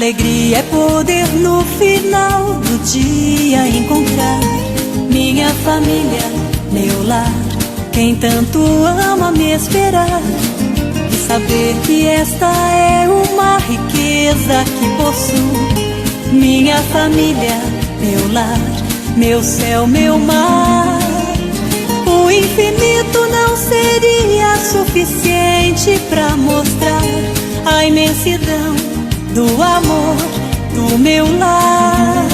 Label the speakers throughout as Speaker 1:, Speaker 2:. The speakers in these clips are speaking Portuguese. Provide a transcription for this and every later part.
Speaker 1: Alegria é poder no final do dia encontrar minha família, meu lar, quem tanto ama me esperar. E saber que esta é uma riqueza que possuo. Minha família, meu lar, meu céu, meu mar. O infinito não seria suficiente pra mostrar a imensidão do amor do meu lar.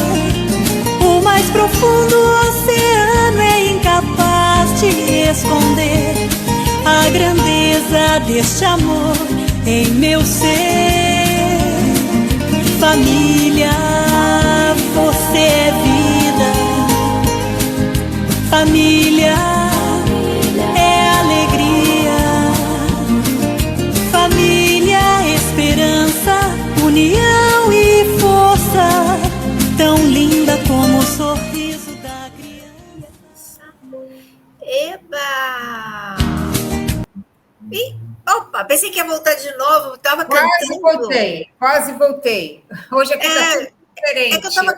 Speaker 1: O mais profundo oceano é incapaz de esconder a grandeza deste amor em meu ser. Família, você é vida. Família é alegria. Família, esperança, união e força, tão linda como o sorriso da criança.
Speaker 2: Eba! Opa, pensei que ia voltar de novo, estava cantando.
Speaker 3: Quase voltei. Hoje aqui está tudo diferente.
Speaker 2: É que eu estava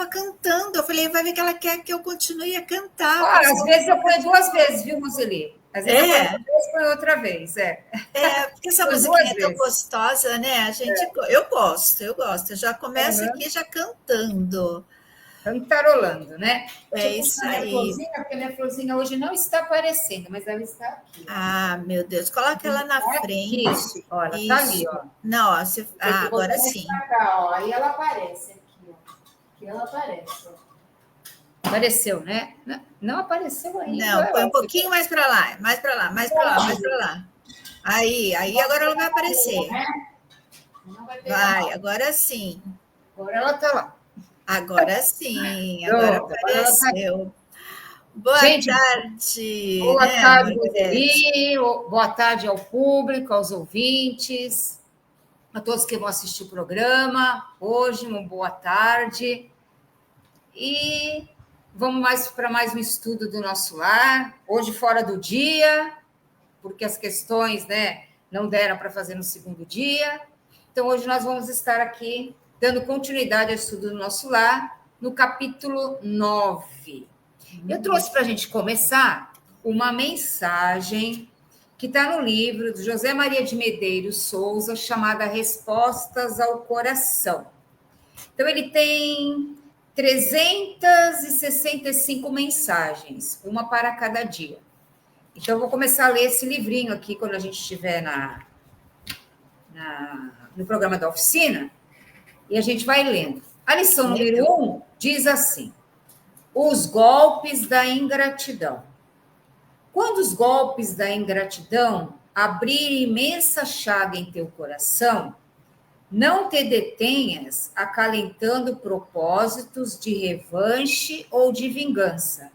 Speaker 2: cantando. Eu falei, vai ver que ela quer que eu continue a cantar.
Speaker 3: Às vezes eu ponho 2 vezes, viu, Mozeli? Às vezes eu ponho 1 vez e ponho outra vez.
Speaker 2: Porque essa musiquinha é tão gostosa, né? Eu gosto. Eu já começo aqui já cantando.
Speaker 3: Cantarolando, né?
Speaker 2: Isso aí.
Speaker 3: Florzinha, porque a minha florzinha hoje não está aparecendo, mas ela está aqui.
Speaker 2: Ah, meu Deus, coloca ela na frente.
Speaker 3: Isso, olha, está ali, ó.
Speaker 2: Não, ó, agora sim.
Speaker 3: Cá, ó. Aí ela aparece aqui, ó. Aqui ela aparece, ó. Apareceu, né? Não apareceu ainda.
Speaker 2: Não, põe um pouquinho mais para lá, mais para lá. Aí agora ela vai aparecer. Vai, agora sim.
Speaker 3: Agora ela está lá.
Speaker 2: Agora sim, agora apareceu. Boa tarde.
Speaker 3: Boa tarde, Mozeli. Boa tarde ao público, aos ouvintes, a todos que vão assistir o programa. Hoje, uma boa tarde. E vamos para mais um estudo do nosso lar. Hoje, fora do dia, porque as questões, né, não deram para fazer no segundo dia. Então, hoje nós vamos estar aqui dando continuidade ao estudo do nosso lar, no capítulo 9. Eu trouxe para a gente começar uma mensagem que está no livro do José Maria de Medeiros Souza, chamada Respostas ao Coração. Então, ele tem 365 mensagens, uma para cada dia. Então, eu vou começar a ler esse livrinho aqui quando a gente estiver no programa da oficina, e a gente vai lendo. A lição número 1 diz assim: os golpes da ingratidão. Quando os golpes da ingratidão abrirem imensa chaga em teu coração, não te detenhas acalentando propósitos de revanche ou de vingança.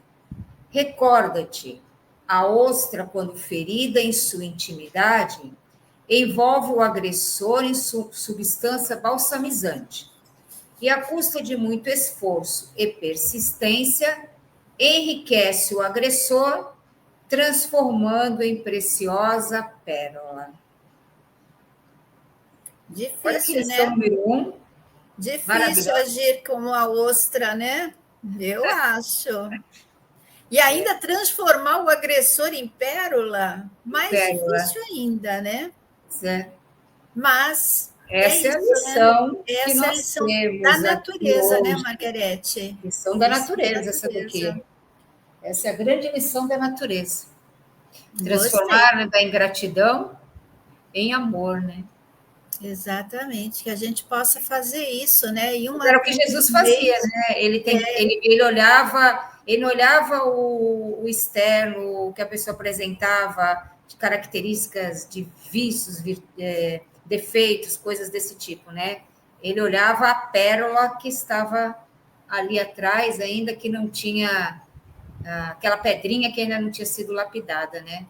Speaker 3: Recorda-te, a ostra, quando ferida em sua intimidade, envolve o agressor em substância balsamizante e, à custa de muito esforço e persistência, enriquece o agressor, transformando em preciosa pérola.
Speaker 2: Difícil, né?
Speaker 3: Número 1.
Speaker 2: Difícil agir como a ostra, né? Eu acho. E ainda transformar o agressor em pérola, mais difícil ainda, né? Mas
Speaker 3: essa é a lição,
Speaker 2: né? Essa é a lição da natureza, né, Margarete?
Speaker 3: Lição da natureza, essa daqui. Essa é a grande lição da natureza. Transformar da ingratidão em amor, né?
Speaker 2: Exatamente, que a gente possa fazer isso, né?
Speaker 3: Era o que Jesus fazia, né? Ele olhava o externo, o que a pessoa apresentava, de características de vícios, defeitos, coisas desse tipo, né? Ele olhava a pérola que estava ali atrás, ainda que não tinha aquela pedrinha que ainda não tinha sido lapidada, né?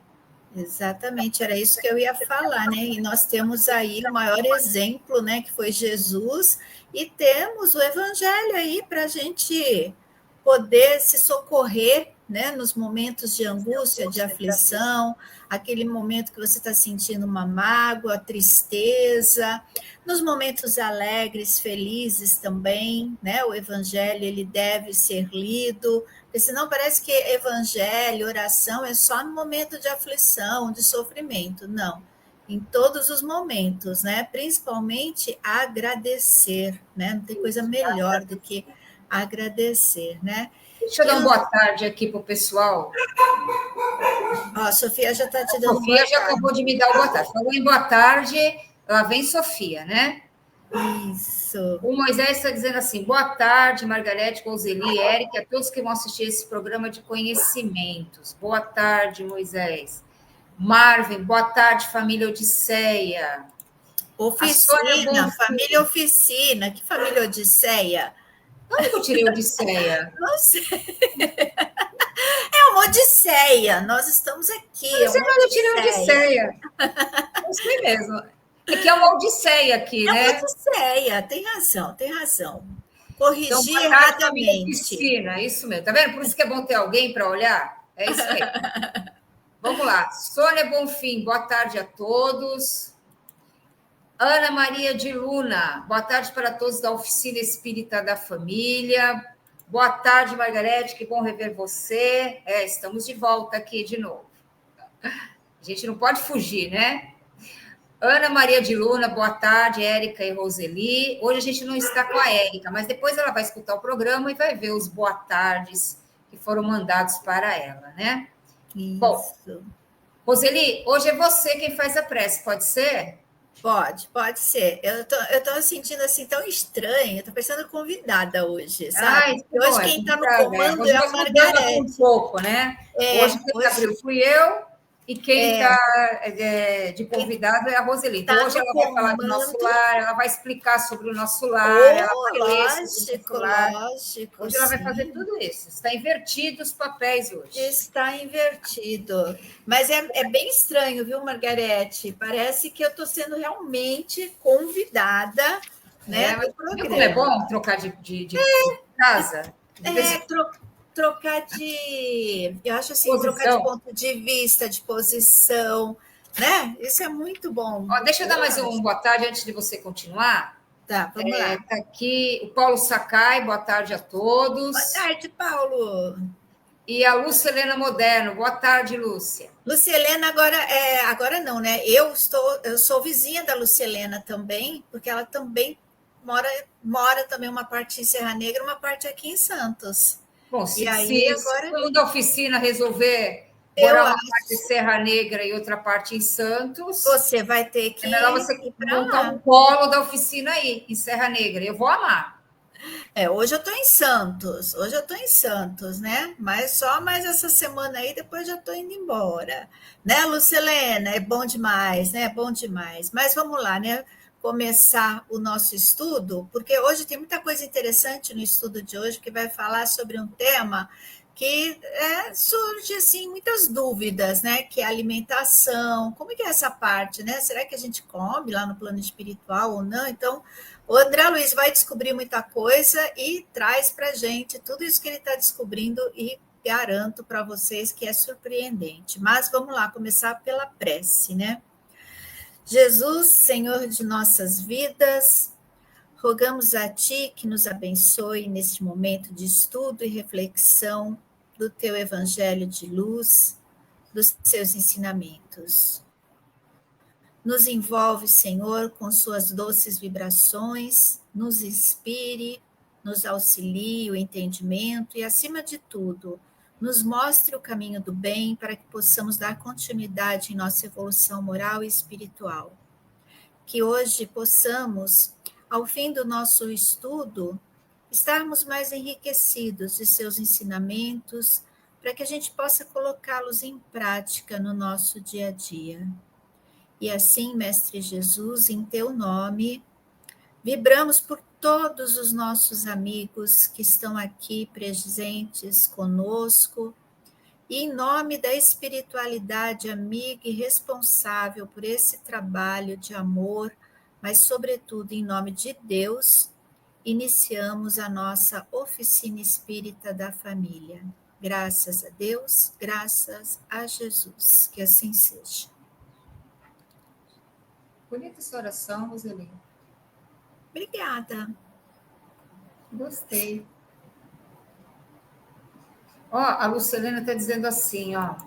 Speaker 2: Exatamente, era isso que eu ia falar, né? E nós temos aí o maior exemplo, né? Que foi Jesus, e temos o Evangelho aí para a gente poder se socorrer né? Nos momentos de angústia, de aflição, aquele momento que você está sentindo uma mágoa, tristeza, nos momentos alegres, felizes também, né? O evangelho ele deve ser lido, porque senão parece que evangelho, oração é só no momento de aflição, de sofrimento. Não, em todos os momentos, né? Principalmente agradecer, né? Não tem coisa melhor do que agradecer, né?
Speaker 3: Deixa eu dar uma boa tarde aqui para o pessoal.
Speaker 2: Ó, a Sofia já está te
Speaker 3: A
Speaker 2: dando
Speaker 3: Sofia
Speaker 2: boa
Speaker 3: já
Speaker 2: tarde.
Speaker 3: acabou de me dar uma boa tarde. Falou em boa tarde, lá vem Sofia, né?
Speaker 2: Isso.
Speaker 3: O Moisés está dizendo assim: boa tarde, Margarete, Roseli, Érica, a todos que vão assistir esse programa de conhecimentos. Boa tarde, Moisés. Marvin, boa tarde, família Odisseia.
Speaker 2: Oficina, família Oficina. Que família Odisseia?
Speaker 3: Onde que eu tirei Odisseia?
Speaker 2: Não sei. É uma Odisseia. Nós estamos aqui.
Speaker 3: Não sei onde eu tirei Odisseia. Não sei mesmo. É que é uma Odisseia aqui, né?
Speaker 2: É uma Odisseia. Tem razão, tem razão. Corrigir
Speaker 3: então, boa tarde, família Oficina. Isso mesmo. Tá vendo? Por isso que é bom ter alguém para olhar. É isso mesmo. Vamos lá. Sônia Bonfim, boa tarde a todos. Ana Maria de Luna, boa tarde para todos da Oficina Espírita da Família. Boa tarde, Margarete, que bom rever você. Estamos de volta aqui de novo. A gente não pode fugir, né? Ana Maria de Luna, boa tarde, Érica e Roseli. Hoje a gente não está com a Érica, mas depois ela vai escutar o programa e vai ver os boa tardes que foram mandados para ela, né?
Speaker 2: Isso.
Speaker 3: Bom, Roseli, hoje é você quem faz a prece, pode ser?
Speaker 2: Pode ser. Eu tô sentindo assim tão estranho, eu tô pensando convidada hoje, sabe? Hoje quem está no comando é a Margarete.
Speaker 3: Um pouco, né? Hoje quem abriu fui eu e quem está de convidado é a Roseli. Então, hoje ela vai falar do nosso lar, ela vai explicar sobre o nosso lar, ela vai ler sobre o nosso lar.
Speaker 2: Lógico,
Speaker 3: hoje ela vai fazer tudo isso. Está invertido os papéis hoje.
Speaker 2: Está invertido. Mas é bem estranho, viu, Margarete? Parece que eu estou sendo realmente convidada, né?
Speaker 3: Mas viu como é bom trocar de casa?
Speaker 2: Trocar de... Eu acho assim,
Speaker 3: posição.
Speaker 2: Trocar de ponto de vista, de posição, né? Isso é muito bom.
Speaker 3: Deixa eu dar mais um boa tarde antes de você continuar.
Speaker 2: Tá, vamos lá.
Speaker 3: Está aqui o Paulo Sakai, boa tarde a todos.
Speaker 2: Boa tarde, Paulo.
Speaker 3: E a Lúcia Helena Moderno, boa tarde, Lúcia.
Speaker 2: Lúcia Helena, agora não, né? Eu sou vizinha da Lúcia Helena também, porque ela também mora também uma parte em Serra Negra, uma parte aqui em Santos.
Speaker 3: Bom, se todo mundo da oficina resolver morar uma parte em Serra Negra e outra parte em Santos,
Speaker 2: você vai ter que
Speaker 3: é melhor você montar um polo da oficina aí, em Serra Negra. Eu vou amar.
Speaker 2: Hoje eu estou em Santos, né? Mas só mais essa semana aí, depois já estou indo embora. Né, Lucilena? É bom demais, né? É bom demais. Mas vamos lá, né? Começar o nosso estudo, porque hoje tem muita coisa interessante no estudo de hoje, que vai falar sobre um tema que surge assim muitas dúvidas, né? Que é a alimentação, como é que é essa parte, né? Será que a gente come lá no plano espiritual ou não? Então, o André Luiz vai descobrir muita coisa e traz para a gente tudo isso que ele está descobrindo e garanto para vocês que é surpreendente. Mas vamos lá, começar pela prece, né? Jesus, Senhor de nossas vidas, rogamos a Ti que nos abençoe neste momento de estudo e reflexão do Teu Evangelho de luz, dos Seus ensinamentos. Nos envolve, Senhor, com Suas doces vibrações, nos inspire, nos auxilie o entendimento e, acima de tudo, nos mostre o caminho do bem para que possamos dar continuidade em nossa evolução moral e espiritual. Que hoje possamos, ao fim do nosso estudo, estarmos mais enriquecidos de seus ensinamentos, para que a gente possa colocá-los em prática no nosso dia a dia. E assim, Mestre Jesus, em Teu nome, vibramos por todos os nossos amigos que estão aqui presentes conosco, e em nome da espiritualidade amiga e responsável por esse trabalho de amor, mas sobretudo em nome de Deus, iniciamos a nossa oficina espírita da família. Graças a Deus, graças a Jesus. Que assim seja.
Speaker 3: Bonita essa oração, Roseli.
Speaker 2: Obrigada.
Speaker 3: Gostei. Ó, a Lucilena está dizendo assim, ó.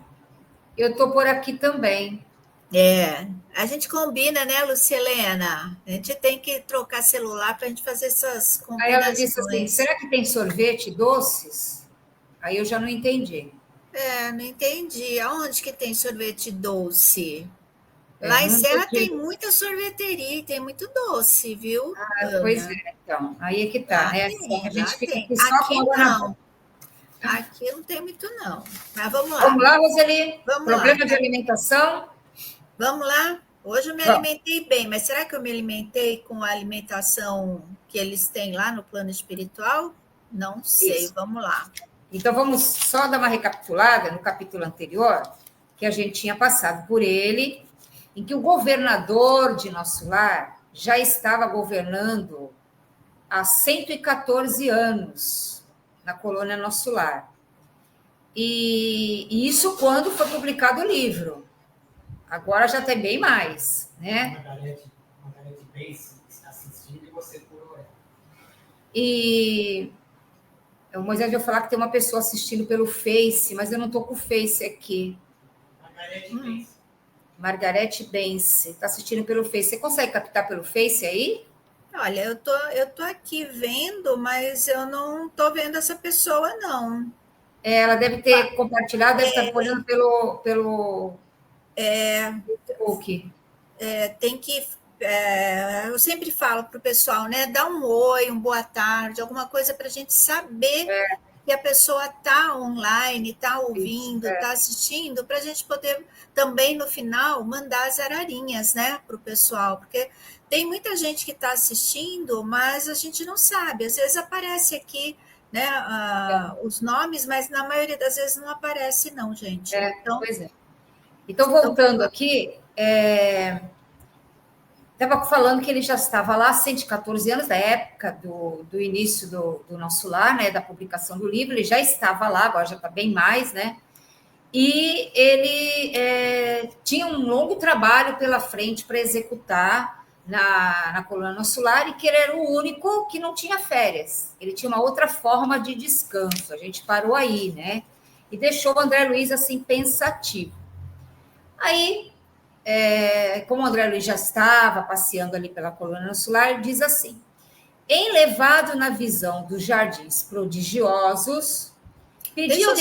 Speaker 3: Eu estou por aqui também.
Speaker 2: A gente combina, né, Lucilena? A gente tem que trocar celular para a gente fazer essas
Speaker 3: Aí ela disse assim,
Speaker 2: combinações.
Speaker 3: será que tem sorvete doces? Aí eu já não entendi.
Speaker 2: Não entendi. Aonde que tem sorvete doce? Lá em
Speaker 3: Não
Speaker 2: Serra
Speaker 3: entendi.
Speaker 2: tem muita sorveteria, tem muito doce, viu,
Speaker 3: Pois
Speaker 2: Ana?
Speaker 3: é, então. Aí é que tá,
Speaker 2: Lá
Speaker 3: né? Assim, a
Speaker 2: tem,
Speaker 3: gente
Speaker 2: lá
Speaker 3: fica
Speaker 2: tem.
Speaker 3: aqui só com
Speaker 2: Aqui
Speaker 3: água na boca.
Speaker 2: não. Aqui não tem muito, não. Mas vamos
Speaker 3: Vamos
Speaker 2: lá.
Speaker 3: lá, Roseli?
Speaker 2: Vamos lá.
Speaker 3: Problema de alimentação?
Speaker 2: Vamos lá? Hoje eu me
Speaker 3: Vamos.
Speaker 2: alimentei bem, mas será que eu me alimentei com a alimentação que eles têm lá no plano espiritual? Não sei.
Speaker 3: Isso.
Speaker 2: Vamos lá.
Speaker 3: Então, vamos só dar uma recapitulada no capítulo anterior, que a gente tinha passado por ele, em que o governador de Nosso Lar já estava governando há 114 anos na colônia Nosso Lar. E isso quando foi publicado o livro. Agora já tem bem mais, né?
Speaker 4: Margarete Bence está assistindo e você curou ela.
Speaker 3: E o Moisés vai falar que tem uma pessoa assistindo pelo Face, mas eu não estou com o Face aqui.
Speaker 4: Margarete Bence.
Speaker 3: Margarete Bence está assistindo pelo Face. Você consegue captar pelo Face aí?
Speaker 2: Olha, eu tô aqui vendo, mas eu não tô vendo essa pessoa, não.
Speaker 3: Ela deve ter compartilhado, deve estar olhando pelo Facebook.
Speaker 2: Tem que. Eu sempre falo para o pessoal, né? Dá um oi, um boa tarde, alguma coisa para a gente saber que a pessoa está online, está ouvindo, está assistindo, para a gente poder também, no final, mandar as ararinhas, né, para o pessoal, porque tem muita gente que está assistindo, mas a gente não sabe. Às vezes aparece aqui, né, os nomes, mas na maioria das vezes não aparece, não, gente.
Speaker 3: Pois é. Então, voltando aqui, estava falando que ele já estava lá há 114 anos, da época do início do Nosso Lar, né, da publicação do livro, ele já estava lá, agora já está bem mais, né? E ele tinha um longo trabalho pela frente para executar na colônia Nosso Lar, e que ele era o único que não tinha férias. Ele tinha uma outra forma de descanso, a gente parou aí, né? E deixou o André Luiz assim pensativo. Aí, como o André Luiz já estava passeando ali pela colônia Nosso Lar, ele diz assim: enlevado na visão dos jardins prodigiosos, pediu...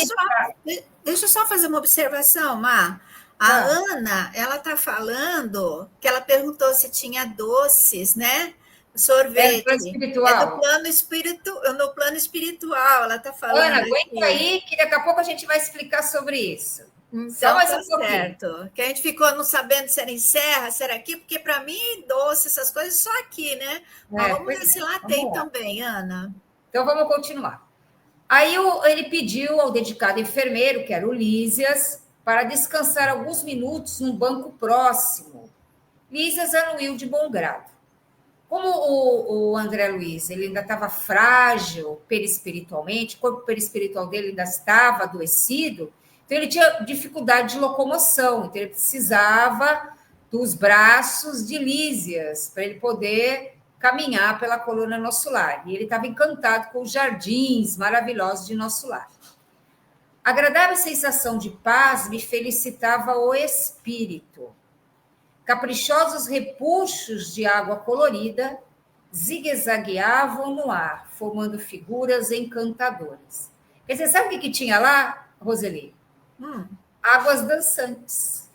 Speaker 2: Deixa eu só fazer uma observação, Má. A Ana, ela está falando que ela perguntou se tinha doces, né? Sorvete.
Speaker 3: É do plano espiritual.
Speaker 2: É do plano no plano espiritual, ela está falando.
Speaker 3: Ana, aguenta aí, que daqui a pouco a gente vai explicar sobre isso.
Speaker 2: Então, mais tá certo. Que a gente ficou não sabendo se era em Serra, se era aqui, porque para mim, doce, essas coisas, só aqui, né? Mas vamos ver se lá tem também, Ana.
Speaker 3: Então, vamos continuar. Aí ele pediu ao dedicado enfermeiro, que era o Lísias, para descansar alguns minutos num banco próximo. Lísias era um Will de bom grado. Como o André Luiz ele ainda estava frágil perispiritualmente, o corpo perispiritual dele ainda estava adoecido, então ele tinha dificuldade de locomoção, então ele precisava dos braços de Lísias para ele poder caminhar pela colônia Nosso Lar. E ele estava encantado com os jardins maravilhosos de Nosso Lar. A agradável sensação de paz me felicitava o espírito. Caprichosos repuxos de água colorida zigue-zagueavam no ar, formando figuras encantadoras. Quer dizer, sabe o que tinha lá, Roseli? Águas dançantes.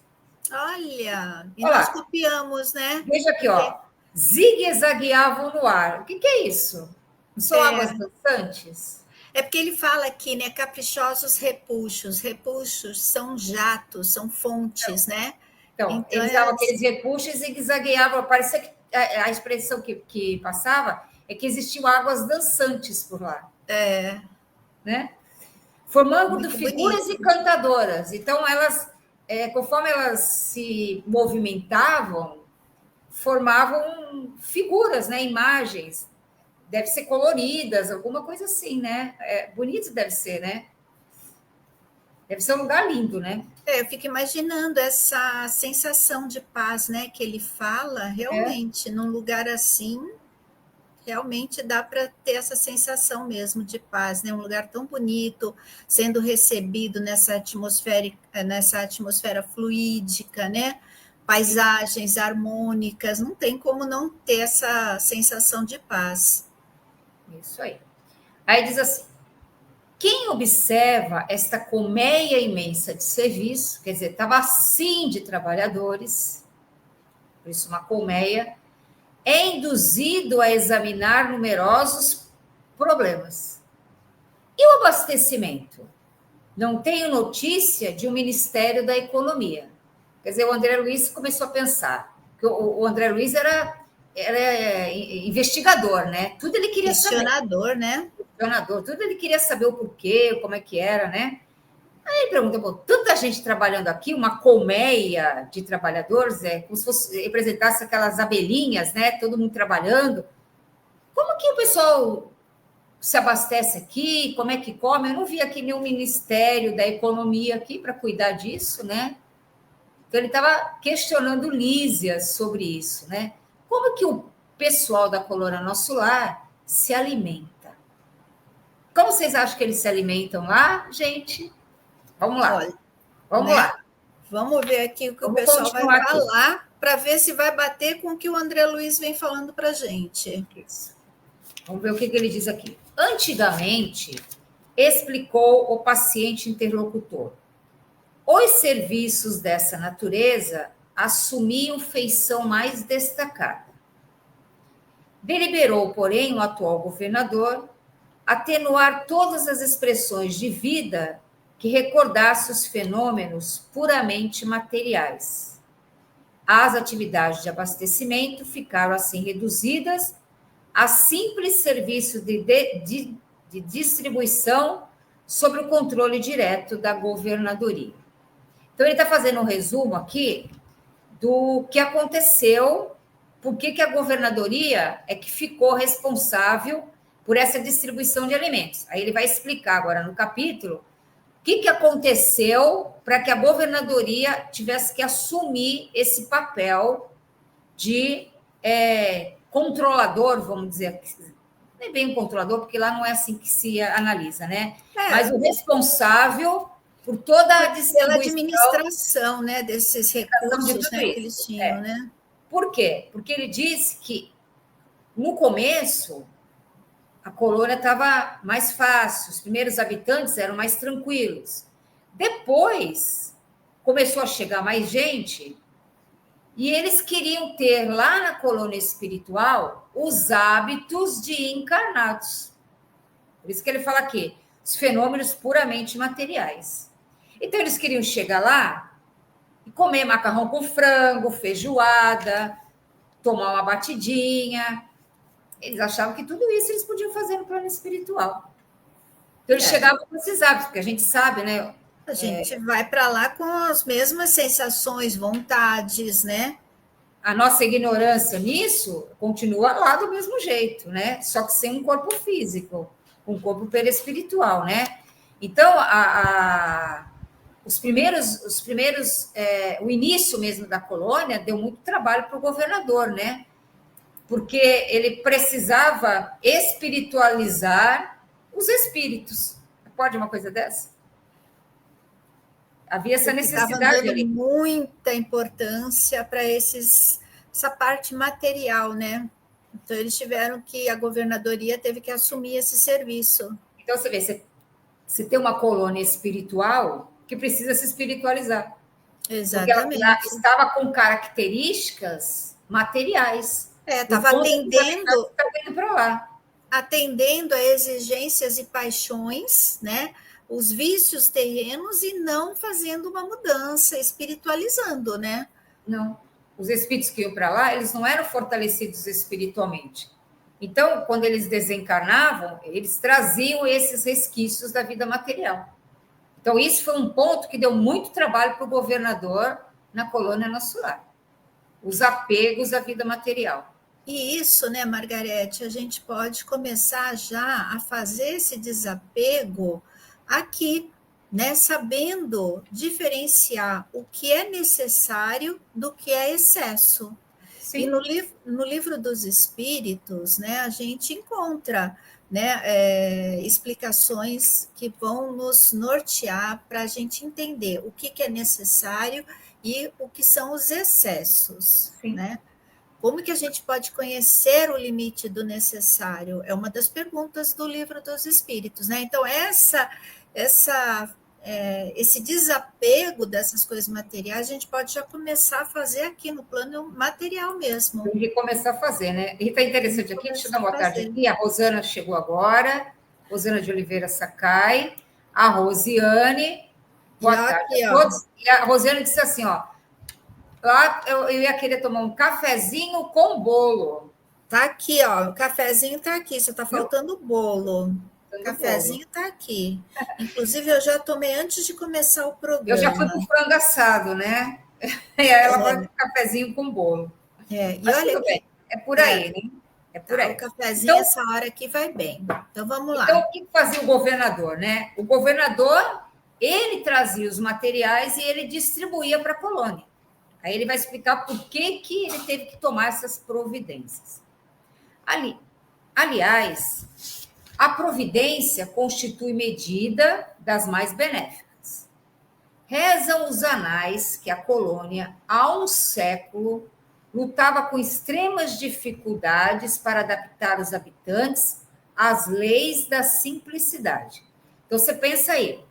Speaker 2: Olha, e nós copiamos, né?
Speaker 3: Veja aqui, ó. Zigue-zagueavam no ar. O que é isso? Não são águas dançantes?
Speaker 2: É porque ele fala aqui, né? Caprichosos repuxos. Repuxos são jatos, são fontes, né?
Speaker 3: Então eles davam aqueles repuxos e zigue-zagueavam. Parecia que a expressão que passava é que existiam águas dançantes por lá. Né? Formando figuras encantadoras. Então, elas, conforme elas se movimentavam, formavam figuras, né? Imagens. Deve ser coloridas, alguma coisa assim, né? Bonito deve ser, né? Deve ser um lugar lindo, né?
Speaker 2: Eu fico imaginando essa sensação de paz, né, que ele fala, realmente, num lugar assim, realmente dá para ter essa sensação mesmo de paz, né? Um lugar tão bonito, sendo recebido nessa atmosfera fluídica, né? Paisagens harmônicas, não tem como não ter essa sensação de paz.
Speaker 3: Isso aí. Aí diz assim: quem observa esta colmeia imensa de serviço, quer dizer, estava assim de trabalhadores, por isso uma colmeia, é induzido a examinar numerosos problemas. E o abastecimento? Não tenho notícia de um Ministério da Economia. Quer dizer, o André Luiz começou a pensar, que o André Luiz era investigador, né? Tudo ele queria saber.
Speaker 2: Questionador, né?
Speaker 3: Questionador, tudo ele queria saber o porquê, como é que era, né? Aí ele pergunta, pô, tanta gente trabalhando aqui, uma colmeia de trabalhadores, como se fosse, representasse aquelas abelhinhas, né? Todo mundo trabalhando. Como que o pessoal se abastece aqui? Como é que come? Eu não vi aqui nenhum Ministério da Economia aqui para cuidar disso, né? Então, ele estava questionando Lísias sobre isso, né? Como que o pessoal da Colônia Nosso Lar se alimenta? Como vocês acham que eles se alimentam lá, gente? Vamos lá.
Speaker 2: Olha,
Speaker 3: Vamos
Speaker 2: né?
Speaker 3: lá.
Speaker 2: Vamos ver aqui o que
Speaker 3: Vamos
Speaker 2: o pessoal vai
Speaker 3: continuar
Speaker 2: falar, para ver se vai bater com o que o André Luiz vem falando para a gente.
Speaker 3: Isso. Vamos ver o que ele diz aqui. Antigamente, explicou o paciente interlocutor, os serviços dessa natureza assumiam feição mais destacada. Deliberou, porém, o atual governador atenuar todas as expressões de vida que recordasse os fenômenos puramente materiais. As atividades de abastecimento ficaram assim reduzidas a simples serviço de distribuição sob o controle direto da governadoria. Então, ele está fazendo um resumo aqui do que aconteceu, por que a governadoria é que ficou responsável por essa distribuição de alimentos. Aí ele vai explicar agora no capítulo o que aconteceu para que a governadoria tivesse que assumir esse papel de controlador, vamos dizer. Não é bem um controlador, porque lá não é assim que se analisa, né? Mas o responsável por toda a distribuição.
Speaker 2: Pela administração, né, desses recursos, né, que eles tinham, né?
Speaker 3: Por quê? Porque ele disse que, no começo, a colônia estava mais fácil, os primeiros habitantes eram mais tranquilos. Depois, começou a chegar mais gente e eles queriam ter lá na colônia espiritual os hábitos de encarnados. Por isso que ele fala aqui, os fenômenos puramente materiais. Então, eles queriam chegar lá e comer macarrão com frango, feijoada, tomar uma batidinha. Eles achavam que tudo isso eles podiam fazer no plano espiritual. Então, eles chegavam com esses hábitos, porque a gente sabe, né?
Speaker 2: A gente vai para lá com as mesmas sensações, vontades, né?
Speaker 3: A nossa ignorância nisso continua lá do mesmo jeito, né? Só que sem um corpo físico, um corpo perispiritual, né? Então, o início mesmo da colônia deu muito trabalho para o governador, né? Porque ele precisava espiritualizar os espíritos. Pode uma coisa dessa? Havia essa necessidade.
Speaker 2: Estava dando muita importância para essa parte material, né? Então, eles tiveram que, a governadoria teve que assumir esse serviço.
Speaker 3: Então, você vê, você tem uma colônia espiritual que precisa se espiritualizar.
Speaker 2: Exatamente.
Speaker 3: Porque ela estava com características materiais.
Speaker 2: Estava atendendo a exigências e paixões, né? Os vícios terrenos e não fazendo uma mudança, espiritualizando, né?
Speaker 3: Não. Os espíritos que iam para lá, eles não eram fortalecidos espiritualmente. Então, quando eles desencarnavam, eles traziam esses resquícios da vida material. Então, isso foi um ponto que deu muito trabalho para o governador na colônia Nosso Lar. Os apegos à vida material.
Speaker 2: E isso, né, Margarete, a gente pode começar já a fazer esse desapego aqui, né, sabendo diferenciar o que é necessário do que é excesso. Sim. E no livro dos Espíritos, né, a gente encontra, né, explicações que vão nos nortear para a gente entender o que é necessário e o que são os excessos,
Speaker 3: Sim.
Speaker 2: né? Como que a gente pode conhecer o limite do necessário? É uma das perguntas do livro dos Espíritos, né? Então, esse desapego dessas coisas materiais, a gente pode já começar a fazer aqui no plano material mesmo.
Speaker 3: Tem que começar a fazer, né? E está interessante aqui, deixa eu dar uma boa tarde aqui. A Rosana chegou agora, Rosana de Oliveira Sakai, a Rosiane, boa tarde a todos. E a Rosiane disse assim, ó, lá eu ia querer tomar um cafezinho com bolo.
Speaker 2: Tá aqui, ó, o cafezinho tá aqui, só tá faltando o bolo. O cafezinho está aqui. Inclusive, eu já tomei antes de começar o programa.
Speaker 3: Eu já fui para o frango assado, né? E aí ela vai com cafezinho com bolo.
Speaker 2: E
Speaker 3: mas
Speaker 2: olha
Speaker 3: tudo bem, é por aí, né? É por aí.
Speaker 2: O cafezinho, então, essa hora aqui vai bem. Então, vamos lá.
Speaker 3: Então, o que fazia o governador, né? O governador, ele trazia os materiais e ele distribuía para a colônia. Aí ele vai explicar por que ele teve que tomar essas providências. Aliás, a providência constitui medida das mais benéficas. Rezam os anais que a colônia, há um século, lutava com extremas dificuldades para adaptar os habitantes às leis da simplicidade. Então, você pensa aí,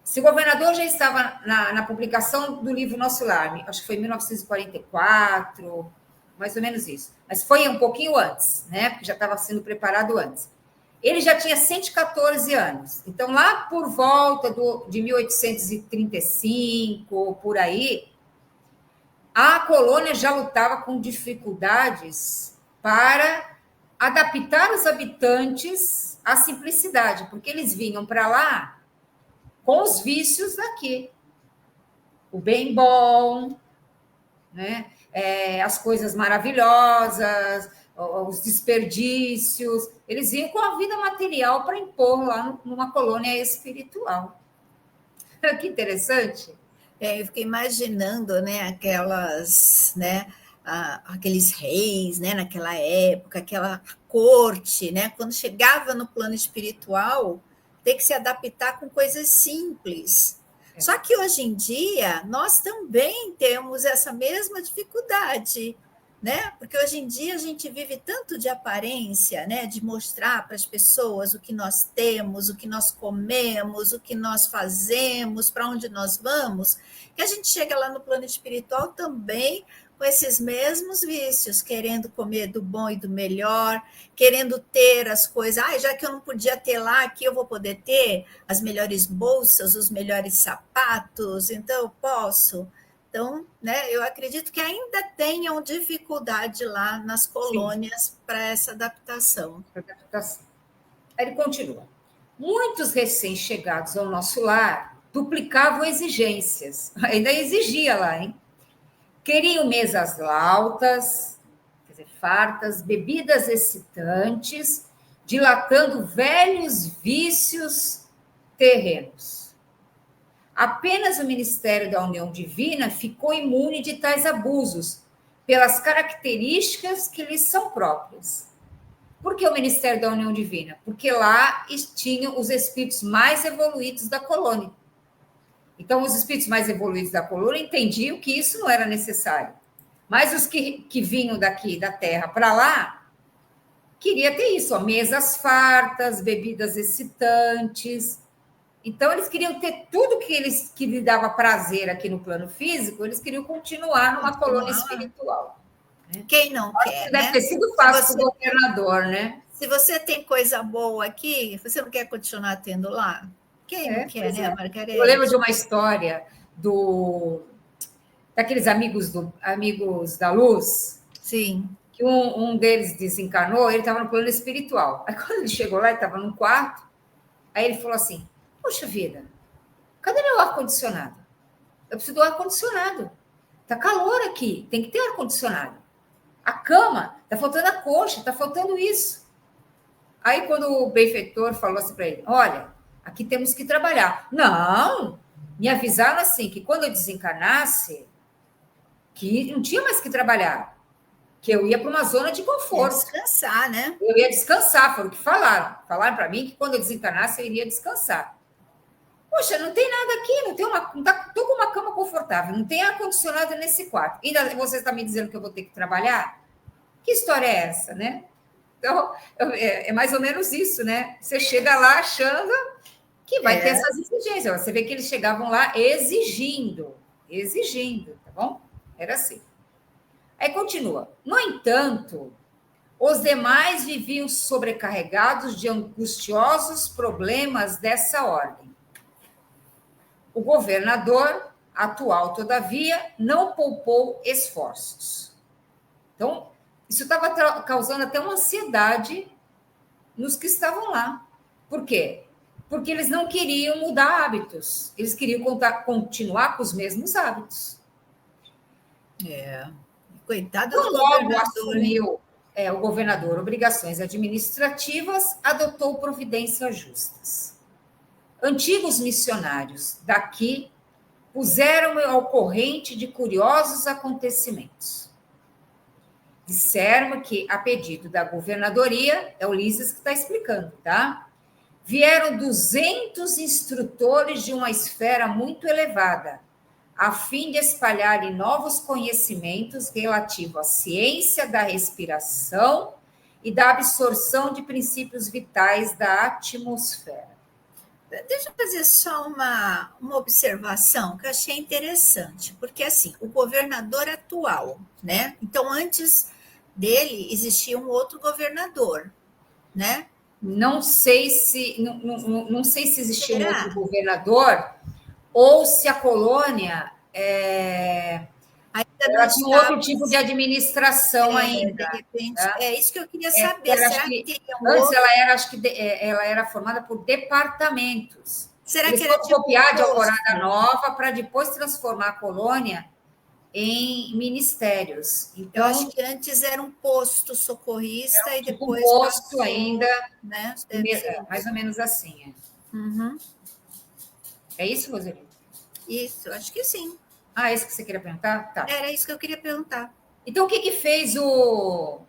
Speaker 3: se o governador já estava na publicação do livro Nosso Lar, acho que foi em 1944, mais ou menos isso, mas foi um pouquinho antes, né? Porque já estava sendo preparado antes. Ele já tinha 114 anos. Então, lá por volta de 1835, por aí, a colônia já lutava com dificuldades para adaptar os habitantes à simplicidade, porque eles vinham para lá com os vícios daqui. O bem bom, né? As coisas maravilhosas, os desperdícios, eles iam com a vida material para impor lá numa colônia espiritual. Que interessante.
Speaker 2: Eu fiquei imaginando, né, aqueles reis, né, naquela época, aquela corte, né, quando chegava no plano espiritual, ter que se adaptar com coisas simples. Só que hoje em dia nós também temos essa mesma dificuldade, né? Porque hoje em dia a gente vive tanto de aparência, né? De mostrar para as pessoas o que nós temos, o que nós comemos, o que nós fazemos, para onde nós vamos, que a gente chega lá no plano espiritual também com esses mesmos vícios, querendo comer do bom e do melhor, querendo ter as coisas. Já que eu não podia ter lá, aqui eu vou poder ter as melhores bolsas, os melhores sapatos, então eu posso. Então, né, eu acredito que ainda tenham dificuldade lá nas colônias para essa adaptação.
Speaker 3: Aí ele continua. Muitos recém-chegados ao nosso lar duplicavam exigências. Ainda exigia lá, hein? Queriam mesas lautas, quer dizer, fartas, bebidas excitantes, dilatando velhos vícios terrenos. Apenas o Ministério da União Divina ficou imune de tais abusos, pelas características que lhes são próprias. Por que o Ministério da União Divina? Porque lá tinham os espíritos mais evoluídos da colônia. Então, os espíritos mais evoluídos da colônia entendiam que isso não era necessário. Mas os que vinham daqui, da Terra, para lá, queria ter isso, mesas fartas, bebidas excitantes. Então, eles queriam ter tudo que lhe dava prazer aqui no plano físico, eles queriam continuar numa colônia espiritual.
Speaker 2: Quem não quer,
Speaker 3: deve ter sido fácil para o governador, né?
Speaker 2: Se você tem coisa boa aqui, você não quer continuar tendo lá? Quem não quer, né, Margarete?
Speaker 3: Eu lembro de uma história daqueles amigos da luz.
Speaker 2: Sim.
Speaker 3: Que um deles desencarnou, ele estava no plano espiritual. Aí, quando ele chegou lá, ele estava num quarto, aí ele falou assim, poxa vida, cadê meu ar-condicionado? Eu preciso do ar-condicionado. Está calor aqui, tem que ter ar-condicionado. A cama, está faltando a coxa, está faltando isso. Aí, quando o benfeitor falou assim para ele, olha, aqui temos que trabalhar. Não, me avisaram assim, que quando eu desencarnasse, que não tinha mais que trabalhar, que eu ia para uma zona de conforto.
Speaker 2: Descansar, né?
Speaker 3: Eu ia descansar, foi o que falaram. Falaram para mim que quando eu desencarnasse, eu iria descansar. Poxa, não tem nada aqui, não tem estou com uma cama confortável, não tem ar-condicionado nesse quarto. Ainda você está me dizendo que eu vou ter que trabalhar? Que história é essa, né? Então, é mais ou menos isso, né? Você chega lá achando que vai ter essas exigências. Você vê que eles chegavam lá exigindo, tá bom? Era assim. Aí continua. No entanto, os demais viviam sobrecarregados de angustiosos problemas dessa ordem. O governador atual, todavia, não poupou esforços. Então, isso estava causando até uma ansiedade nos que estavam lá. Por quê? Porque eles não queriam mudar hábitos. Eles queriam continuar com os mesmos hábitos.
Speaker 2: Coitado do
Speaker 3: Logo
Speaker 2: governador.
Speaker 3: assumiu o governador obrigações administrativas, adotou providências justas. Antigos missionários daqui puseram-me ao corrente de curiosos acontecimentos. Disseram-me que, a pedido da governadoria, é o Ulisses que está explicando, tá? Vieram 200 instrutores de uma esfera muito elevada, a fim de espalharem novos conhecimentos relativos à ciência da respiração e da absorção de princípios vitais da atmosfera.
Speaker 2: Deixa eu fazer só uma observação que eu achei interessante, porque assim, o governador atual, né? Então, antes dele existia um outro governador, né?
Speaker 3: Não sei se existia um outro governador ou se a colônia ela tinha um outro tipo de administração ainda.
Speaker 2: De repente,
Speaker 3: tá?
Speaker 2: é isso que eu queria saber.
Speaker 3: Será que antes ela era formada por departamentos.
Speaker 2: Será
Speaker 3: Eles
Speaker 2: que era
Speaker 3: foram copiar de Alvorada Nova para depois transformar a colônia em ministérios. Então,
Speaker 2: eu acho que antes era um posto socorrista e depois
Speaker 3: um posto
Speaker 2: passou,
Speaker 3: ainda,
Speaker 2: né?
Speaker 3: mais ou menos assim.
Speaker 2: Uhum.
Speaker 3: É isso, Roseli?
Speaker 2: Isso, acho que sim.
Speaker 3: Ah, esse que você queria perguntar? Tá.
Speaker 2: Era isso que eu queria perguntar.
Speaker 3: Então, o que fez o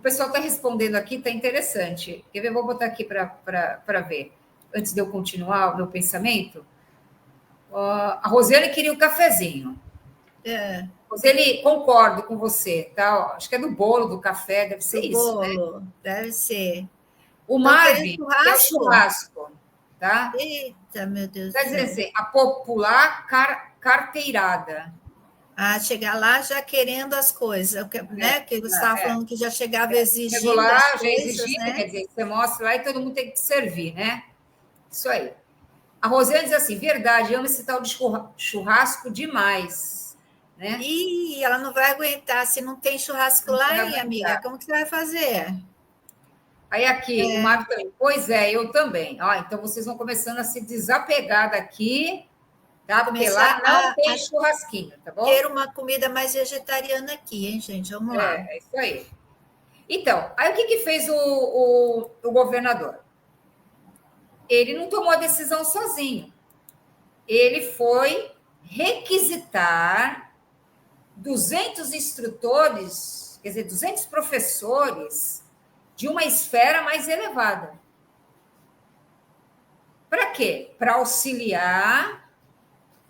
Speaker 3: pessoal está respondendo aqui, está interessante. Quer ver? Eu vou botar aqui para ver, antes de eu continuar o meu pensamento. A Roseli queria o cafezinho. Roseli, concordo com você, tá? Acho que é do bolo, do café, deve ser isso,
Speaker 2: bolo, né? Deve ser.
Speaker 3: O Marvin é o churrasco, tá?
Speaker 2: Eita, meu Deus.
Speaker 3: Quer dizer assim, a popular carteirada.
Speaker 2: Chegar lá já querendo as coisas, né? Que você estava falando que já chegava exigindo.
Speaker 3: Chegou lá,
Speaker 2: as
Speaker 3: já
Speaker 2: coisas,
Speaker 3: exigindo,
Speaker 2: né?
Speaker 3: quer dizer, você mostra lá e todo mundo tem que te servir, né? Isso aí. A Roseli diz assim: verdade, amo esse tal de churrasco demais. Né?
Speaker 2: E ela não vai aguentar se não tem churrasco lá, hein, amiga? Como que você vai fazer?
Speaker 3: Aí aqui, o Marco também. Pois é, eu também. Então vocês vão começando a se desapegar daqui, tá? Porque lá não tem churrasquinho, tá bom?
Speaker 2: Ter uma comida mais vegetariana aqui, hein, gente? Vamos lá.
Speaker 3: É isso aí. Então, aí o que fez o governador? Ele não tomou a decisão sozinho. Ele foi requisitar 200 instrutores, quer dizer, 200 professores de uma esfera mais elevada. Para quê? Para auxiliar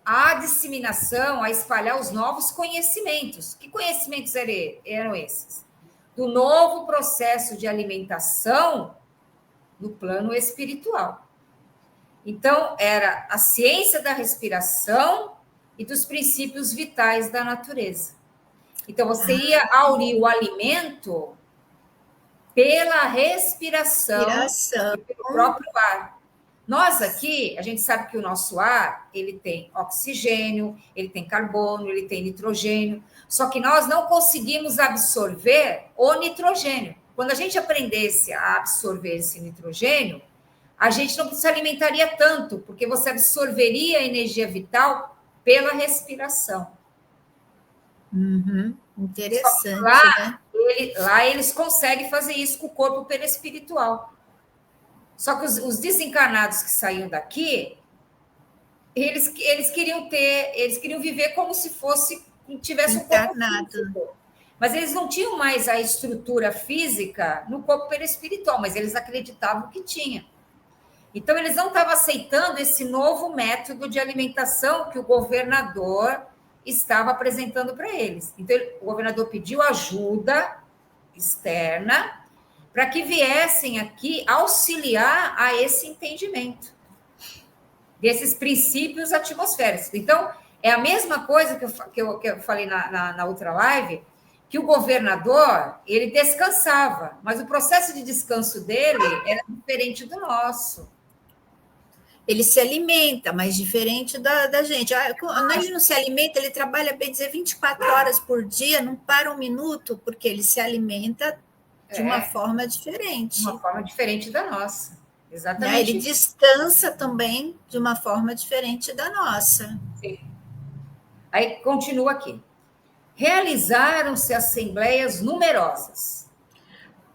Speaker 3: a disseminação, a espalhar os novos conhecimentos. Que conhecimentos eram esses? Do novo processo de alimentação no plano espiritual. Então, era a ciência da respiração e dos princípios vitais da natureza. Então, você ia aurir o alimento pela respiração e pelo próprio ar. Nós aqui, a gente sabe que o nosso ar, ele tem oxigênio, ele tem carbono, ele tem nitrogênio, só que nós não conseguimos absorver o nitrogênio. Quando a gente aprendesse a absorver esse nitrogênio, a gente não se alimentaria tanto, porque você absorveria a energia vital pela respiração.
Speaker 2: Interessante.
Speaker 3: Lá eles conseguem fazer isso com o corpo perispiritual. Só que os desencarnados que saíam daqui, eles queriam viver como se tivesse um corpo físico. Mas eles não tinham mais a estrutura física no corpo perispiritual, mas eles acreditavam que tinha. Então, eles não estavam aceitando esse novo método de alimentação que o governador estava apresentando para eles. Então, o governador pediu ajuda externa para que viessem aqui auxiliar a esse entendimento desses princípios atmosféricos. Então, é a mesma coisa que eu falei na outra live, que o governador, ele descansava, mas o processo de descanso dele era diferente do nosso.
Speaker 2: Ele se alimenta, mas diferente da gente. Quando ele não se alimenta, ele trabalha, bem dizer, 24 horas por dia, não para um minuto, porque ele se alimenta de uma forma diferente.
Speaker 3: Uma forma diferente da nossa. Exatamente.
Speaker 2: Ele descansa também de uma forma diferente da nossa.
Speaker 3: Sim. Aí continua aqui. Realizaram-se assembleias numerosas.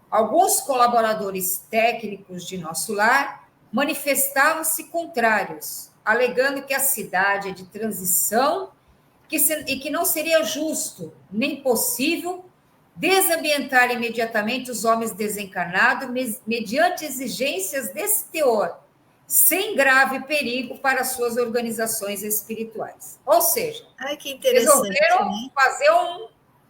Speaker 3: Alguns colaboradores técnicos de nosso lar manifestavam-se contrários, alegando que a cidade é de transição e que não seria justo nem possível desambientar imediatamente os homens desencarnados mediante exigências desse teor, sem grave perigo para suas organizações espirituais. Ou seja,
Speaker 2: que interessante,
Speaker 3: resolveram,
Speaker 2: né?
Speaker 3: fazer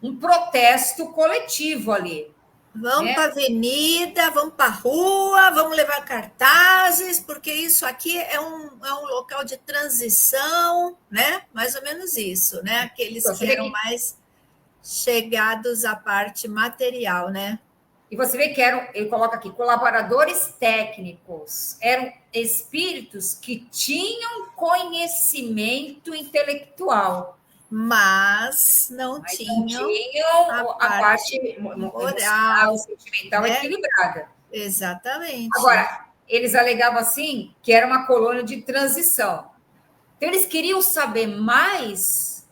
Speaker 3: um protesto coletivo ali.
Speaker 2: Vamos para a avenida, vamos para a rua, vamos levar cartazes, porque isso aqui é um local de transição, né? Mais ou menos isso, né? Aqueles que eram mais chegados à parte material, né?
Speaker 3: E você vê que ele coloca aqui, colaboradores técnicos, eram espíritos que tinham conhecimento intelectual,
Speaker 2: mas não tinham
Speaker 3: a parte moral, sentimental equilibrada.
Speaker 2: Exatamente.
Speaker 3: Agora, eles alegavam assim que era uma colônia de transição. Então, eles queriam saber mais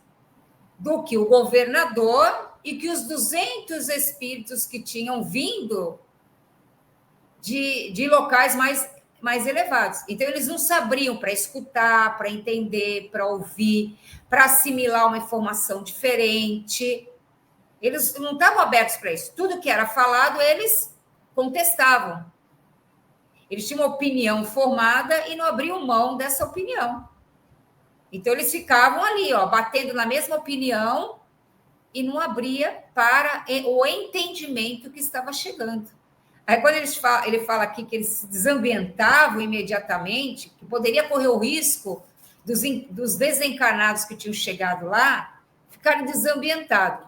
Speaker 3: do que o governador e que os 200 espíritos que tinham vindo de locais mais elevados. Então, eles não sabiam para escutar, para entender, para ouvir, para assimilar uma informação diferente. Eles não estavam abertos para isso. Tudo que era falado, eles contestavam. Eles tinham uma opinião formada e não abriam mão dessa opinião. Então, eles ficavam ali, batendo na mesma opinião e não abria para o entendimento que estava chegando. Aí, quando ele fala aqui que eles se desambientavam imediatamente, que poderia correr o risco dos desencarnados que tinham chegado lá ficarem desambientados.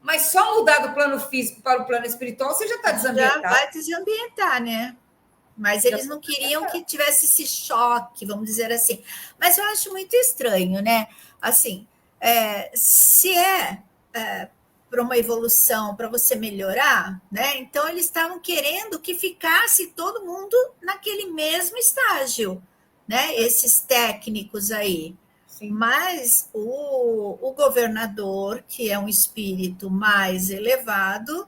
Speaker 3: Mas só mudar do plano físico para o plano espiritual, você já está desambientado.
Speaker 2: Já vai desambientar, né? Mas eles não queriam que tivesse esse choque, vamos dizer assim. Mas eu acho muito estranho, né? Assim, se para uma evolução, para você melhorar, né? Então, eles estavam querendo que ficasse todo mundo naquele mesmo estágio, né? Esses técnicos aí. Sim. Mas o governador, que é um espírito mais elevado,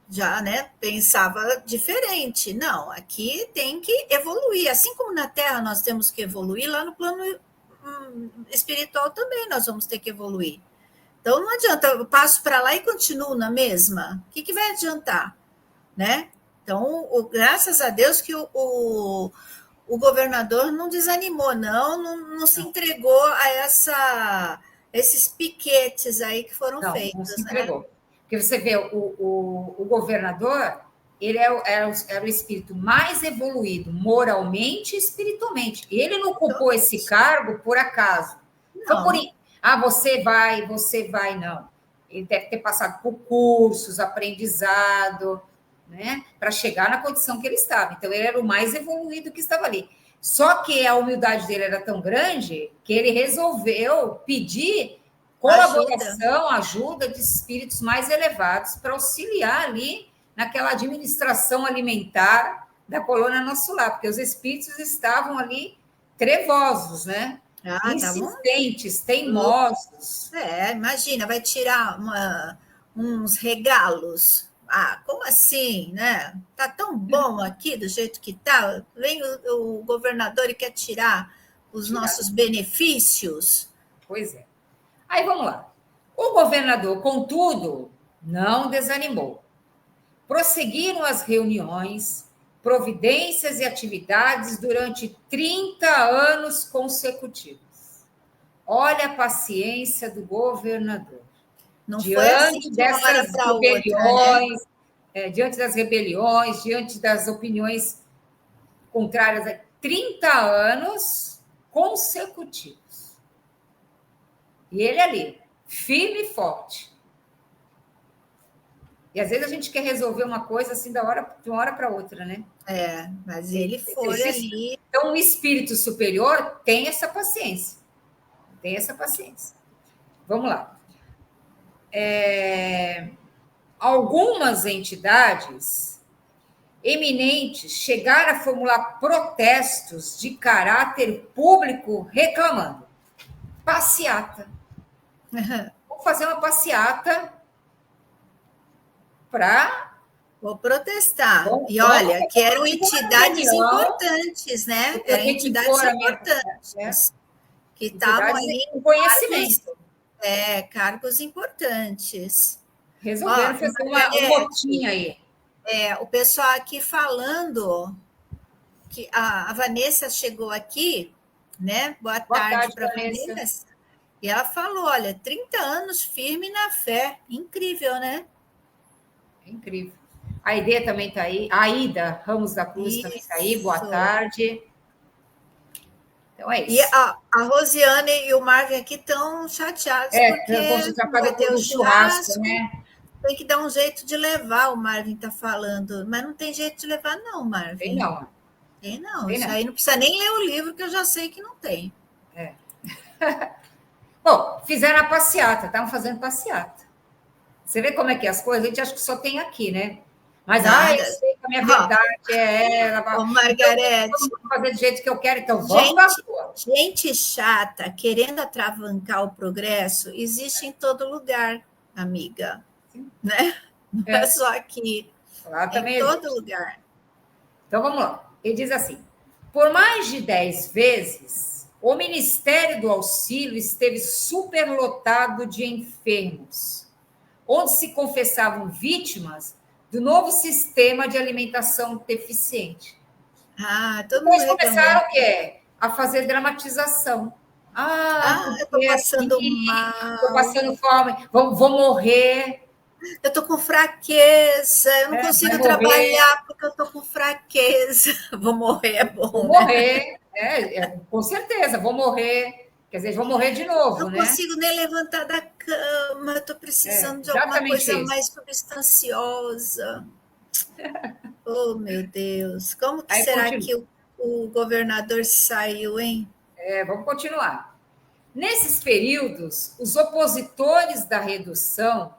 Speaker 2: já né, pensava diferente. Não, aqui tem que evoluir. Assim como na Terra nós temos que evoluir, lá no plano espiritual também nós vamos ter que evoluir. Então, não adianta, eu passo para lá e continuo na mesma. O que vai adiantar? Né? Então, graças a Deus que o governador não desanimou, não se entregou a esses piquetes aí que foram feitos.
Speaker 3: Não se entregou. Né? Porque você vê, o governador, ele era o espírito mais evoluído moralmente e espiritualmente. Ele não ocupou esse cargo por acaso. Não. Foi por você vai, não. Ele deve ter passado por cursos, aprendizado, né, para chegar na condição que ele estava. Então, ele era o mais evoluído que estava ali. Só que a humildade dele era tão grande que ele resolveu pedir colaboração, ajuda de espíritos mais elevados para auxiliar ali naquela administração alimentar da colônia Nosso Lar, porque os espíritos estavam ali trevosos, né? Insistentes, teimosos.
Speaker 2: Imagina, vai tirar uns regalos. como assim, né? Tá tão bom aqui do jeito que tá. Vem o governador e quer tirar os nossos benefícios.
Speaker 3: Pois é. Aí vamos lá. O governador, contudo, não desanimou. Prosseguiram as reuniões, providências e atividades durante 30 anos consecutivos. Olha a paciência do governador.
Speaker 2: Não foi assim de uma hora para outra, né?
Speaker 3: Diante das rebeliões, diante das opiniões contrárias, 30 anos consecutivos. E ele ali, firme e forte. E às vezes a gente quer resolver uma coisa assim de uma hora para outra, né?
Speaker 2: Mas ele foi ali.
Speaker 3: Então, o espírito superior tem essa paciência. Tem essa paciência. Vamos lá. Algumas entidades eminentes chegaram a formular protestos de caráter público reclamando. Passeata. Vou fazer uma passeata para...
Speaker 2: Vou protestar. E olha, que eram entidades importantes, né? Eram entidades importantes. Que estavam ali
Speaker 3: com conhecimento.
Speaker 2: Cargos importantes.
Speaker 3: Resolveram fazer uma rotinha aí.
Speaker 2: O pessoal aqui falando que a Vanessa chegou aqui, né? Boa tarde para a Vanessa. E ela falou, olha, 30 anos firme na fé. Incrível, né?
Speaker 3: Incrível. A Aide também está aí. A Aida Ramos da Cruz também está aí. Boa tarde. Então é isso.
Speaker 2: E a Rosiane e o Marvin aqui estão chateados porque
Speaker 3: vai ter o churrasco, né?
Speaker 2: Tem que dar um jeito de levar, o Marvin está falando. Mas não tem jeito de levar, não, Marvin.
Speaker 3: Tem não.
Speaker 2: Tem não. Isso aí não precisa nem ler o livro, que eu já sei que não tem.
Speaker 3: Bom, fizeram a passeata, estavam fazendo passeata. Você vê como é que é as coisas? A gente acha que só tem aqui, né? Mas, eu sei que a minha verdade é ela.
Speaker 2: Ô, Margarete.
Speaker 3: Eu vou fazer do jeito que eu quero, então vamos para a rua.
Speaker 2: Gente chata, querendo atravancar o progresso, existe em todo lugar, amiga. Né? Não é só aqui.
Speaker 3: Lá também
Speaker 2: em todo lugar.
Speaker 3: Então, vamos lá. Ele diz assim, por mais de 10 vezes, o Ministério do Auxílio esteve superlotado de enfermos, onde se confessavam vítimas do novo sistema de alimentação deficiente.
Speaker 2: Todo mundo
Speaker 3: começaram o quê? A fazer dramatização.
Speaker 2: Eu estou passando mal.
Speaker 3: Estou passando fome, vou morrer.
Speaker 2: Eu estou com fraqueza, eu não consigo trabalhar porque eu estou com fraqueza. Vou morrer, é bom.
Speaker 3: Vou morrer, com certeza, vou morrer. Quer dizer, vou morrer de novo,
Speaker 2: né? Não consigo nem levantar da cama, estou precisando de alguma coisa mais substanciosa. Oh, meu Deus. Como que será que o governador saiu, hein?
Speaker 3: Vamos continuar. Nesses períodos, os opositores da redução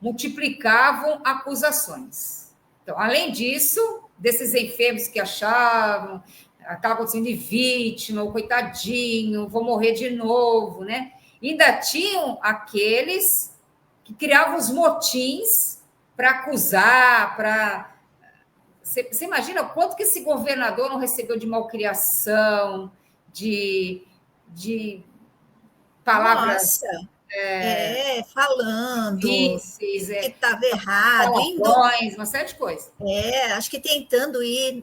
Speaker 3: multiplicavam acusações. Então, além disso, desses enfermos que achavam, estava acontecendo de vítima, o coitadinho, vou morrer de novo, né? Ainda tinham aqueles que criavam os motins para acusar, para... Você imagina quanto que esse governador não recebeu de malcriação, de palavras...
Speaker 2: falando
Speaker 3: que
Speaker 2: estava errado,
Speaker 3: uma série de coisas.
Speaker 2: Acho que tentando ir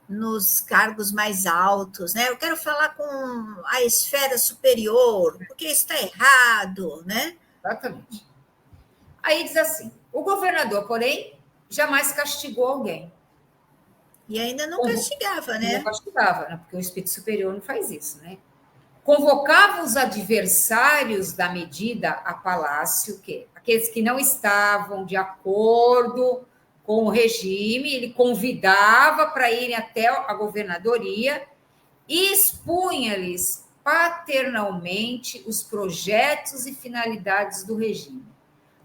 Speaker 2: nos cargos mais altos, né? Eu quero falar com a esfera superior, porque isso está errado, né?
Speaker 3: Exatamente. Aí diz assim, o governador, porém, jamais castigou alguém.
Speaker 2: E ainda não castigava, né?
Speaker 3: Não castigava, né? Porque o espírito superior não faz isso, né? Convocava os adversários da medida a palácio, aqueles que não estavam de acordo com o regime, ele convidava para irem até a governadoria e expunha-lhes paternalmente os projetos e finalidades do regime.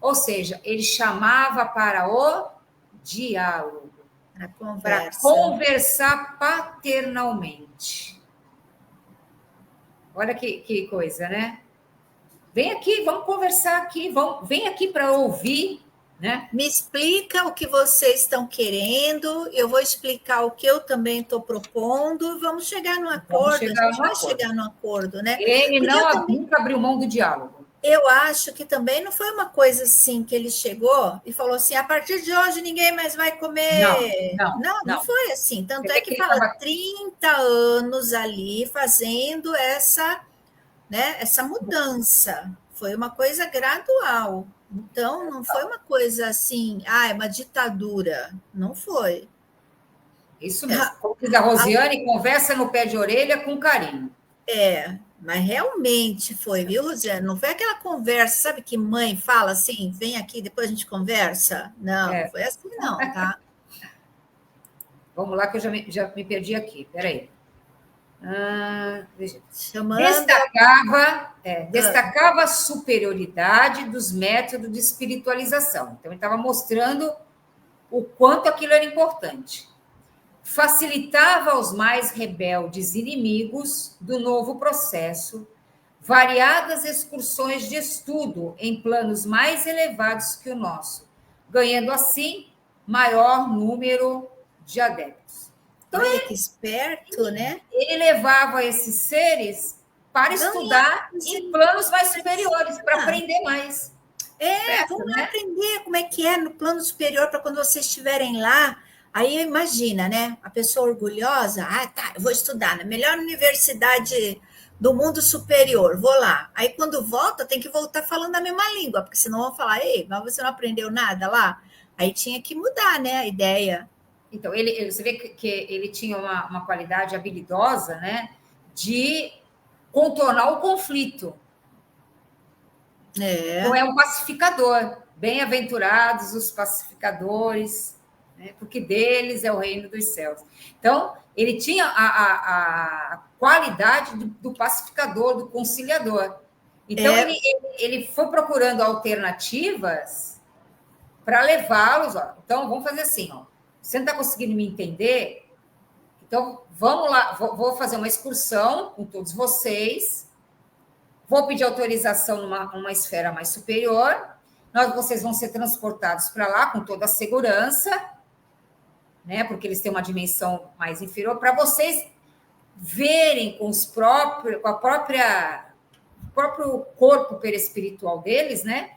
Speaker 3: Ou seja, ele chamava para o diálogo, para conversar paternalmente. Olha que coisa, né? Vem aqui, vamos conversar aqui, vem aqui para ouvir né?
Speaker 2: Me explica o que vocês estão querendo, eu vou explicar o que eu também estou propondo, vamos chegar num acordo, a gente vai chegar num acordo, né?
Speaker 3: Ele nunca abriu mão do diálogo.
Speaker 2: Eu acho que também não foi uma coisa assim que ele chegou e falou assim, a partir de hoje ninguém mais vai comer. Não foi assim. Tanto é que fala 30 anos ali fazendo essa, né, essa mudança. Foi uma coisa gradual. Então, não foi uma coisa assim, é uma ditadura. Não foi.
Speaker 3: Isso mesmo. Como diz a Rosiane, conversa no pé de orelha com carinho.
Speaker 2: Mas realmente foi, viu, Rosiane? Não foi aquela conversa, sabe que mãe fala assim, vem aqui, depois a gente conversa? Não, não foi assim não, tá?
Speaker 3: Vamos lá que eu já me perdi aqui, peraí. Destacava a superioridade dos métodos de espiritualização. Então, ele estava mostrando o quanto aquilo era importante. Facilitava aos mais rebeldes inimigos do novo processo variadas excursões de estudo em planos mais elevados que o nosso, ganhando assim maior número de adeptos.
Speaker 2: Então, olha que esperto, né?
Speaker 3: Ele levava esses seres para estudar em planos mais superiores, para aprender mais.
Speaker 2: Vamos lá aprender como é que é no plano superior, para quando vocês estiverem lá. Aí imagina, né? A pessoa orgulhosa, eu vou estudar na melhor universidade do mundo superior, vou lá. Aí quando volta, tem que voltar falando a mesma língua, porque senão vão falar, mas você não aprendeu nada lá? Aí tinha que mudar, né, a ideia.
Speaker 3: Então, você vê que ele tinha uma qualidade habilidosa, né, de contornar o conflito. Então, é um pacificador. Bem-aventurados os pacificadores, né, porque deles é o reino dos céus. Então, ele tinha a qualidade do pacificador, do conciliador. Então, ele foi procurando alternativas para levá-los. Então, vamos fazer assim, você não está conseguindo me entender? Então, vamos lá, vou fazer uma excursão com todos vocês, vou pedir autorização numa esfera mais superior, vocês vão ser transportados para lá com toda a segurança, né, porque eles têm uma dimensão mais inferior, para vocês verem com o próprio corpo perispiritual deles, né,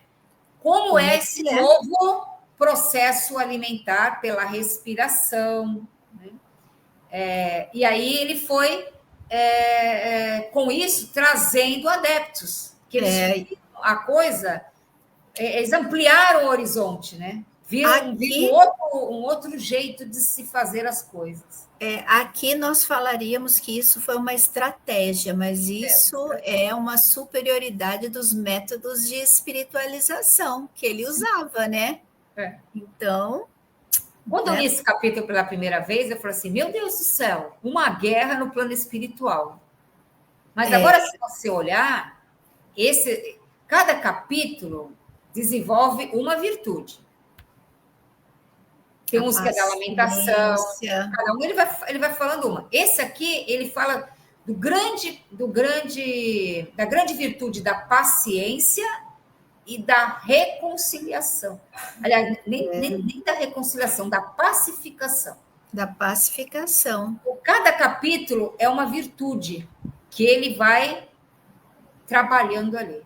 Speaker 3: como é esse novo processo alimentar pela respiração. Né? E aí ele foi, com isso, trazendo adeptos, que eles a coisa, eles ampliaram o horizonte, né? Viram um outro jeito de se fazer as coisas.
Speaker 2: Aqui nós falaríamos que isso foi uma estratégia, mas isso é uma superioridade dos métodos de espiritualização que ele usava, né? Então...
Speaker 3: Quando eu li esse capítulo pela primeira vez, eu falei assim, meu Deus do céu, uma guerra no plano espiritual. Mas agora, se você olhar, cada capítulo desenvolve uma virtude. Tem uns que é da lamentação, cada um ele vai falando uma. Esse aqui, ele fala da grande virtude da paciência e da reconciliação. Aliás, nem da reconciliação, da pacificação.
Speaker 2: Da pacificação.
Speaker 3: Cada capítulo é uma virtude que ele vai trabalhando ali.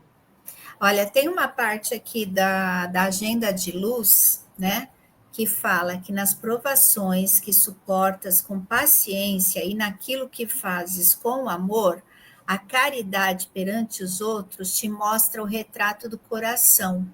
Speaker 2: Olha, tem uma parte aqui da agenda de luz, né? Que fala que nas provações que suportas com paciência e naquilo que fazes com amor, a caridade perante os outros te mostra o retrato do coração.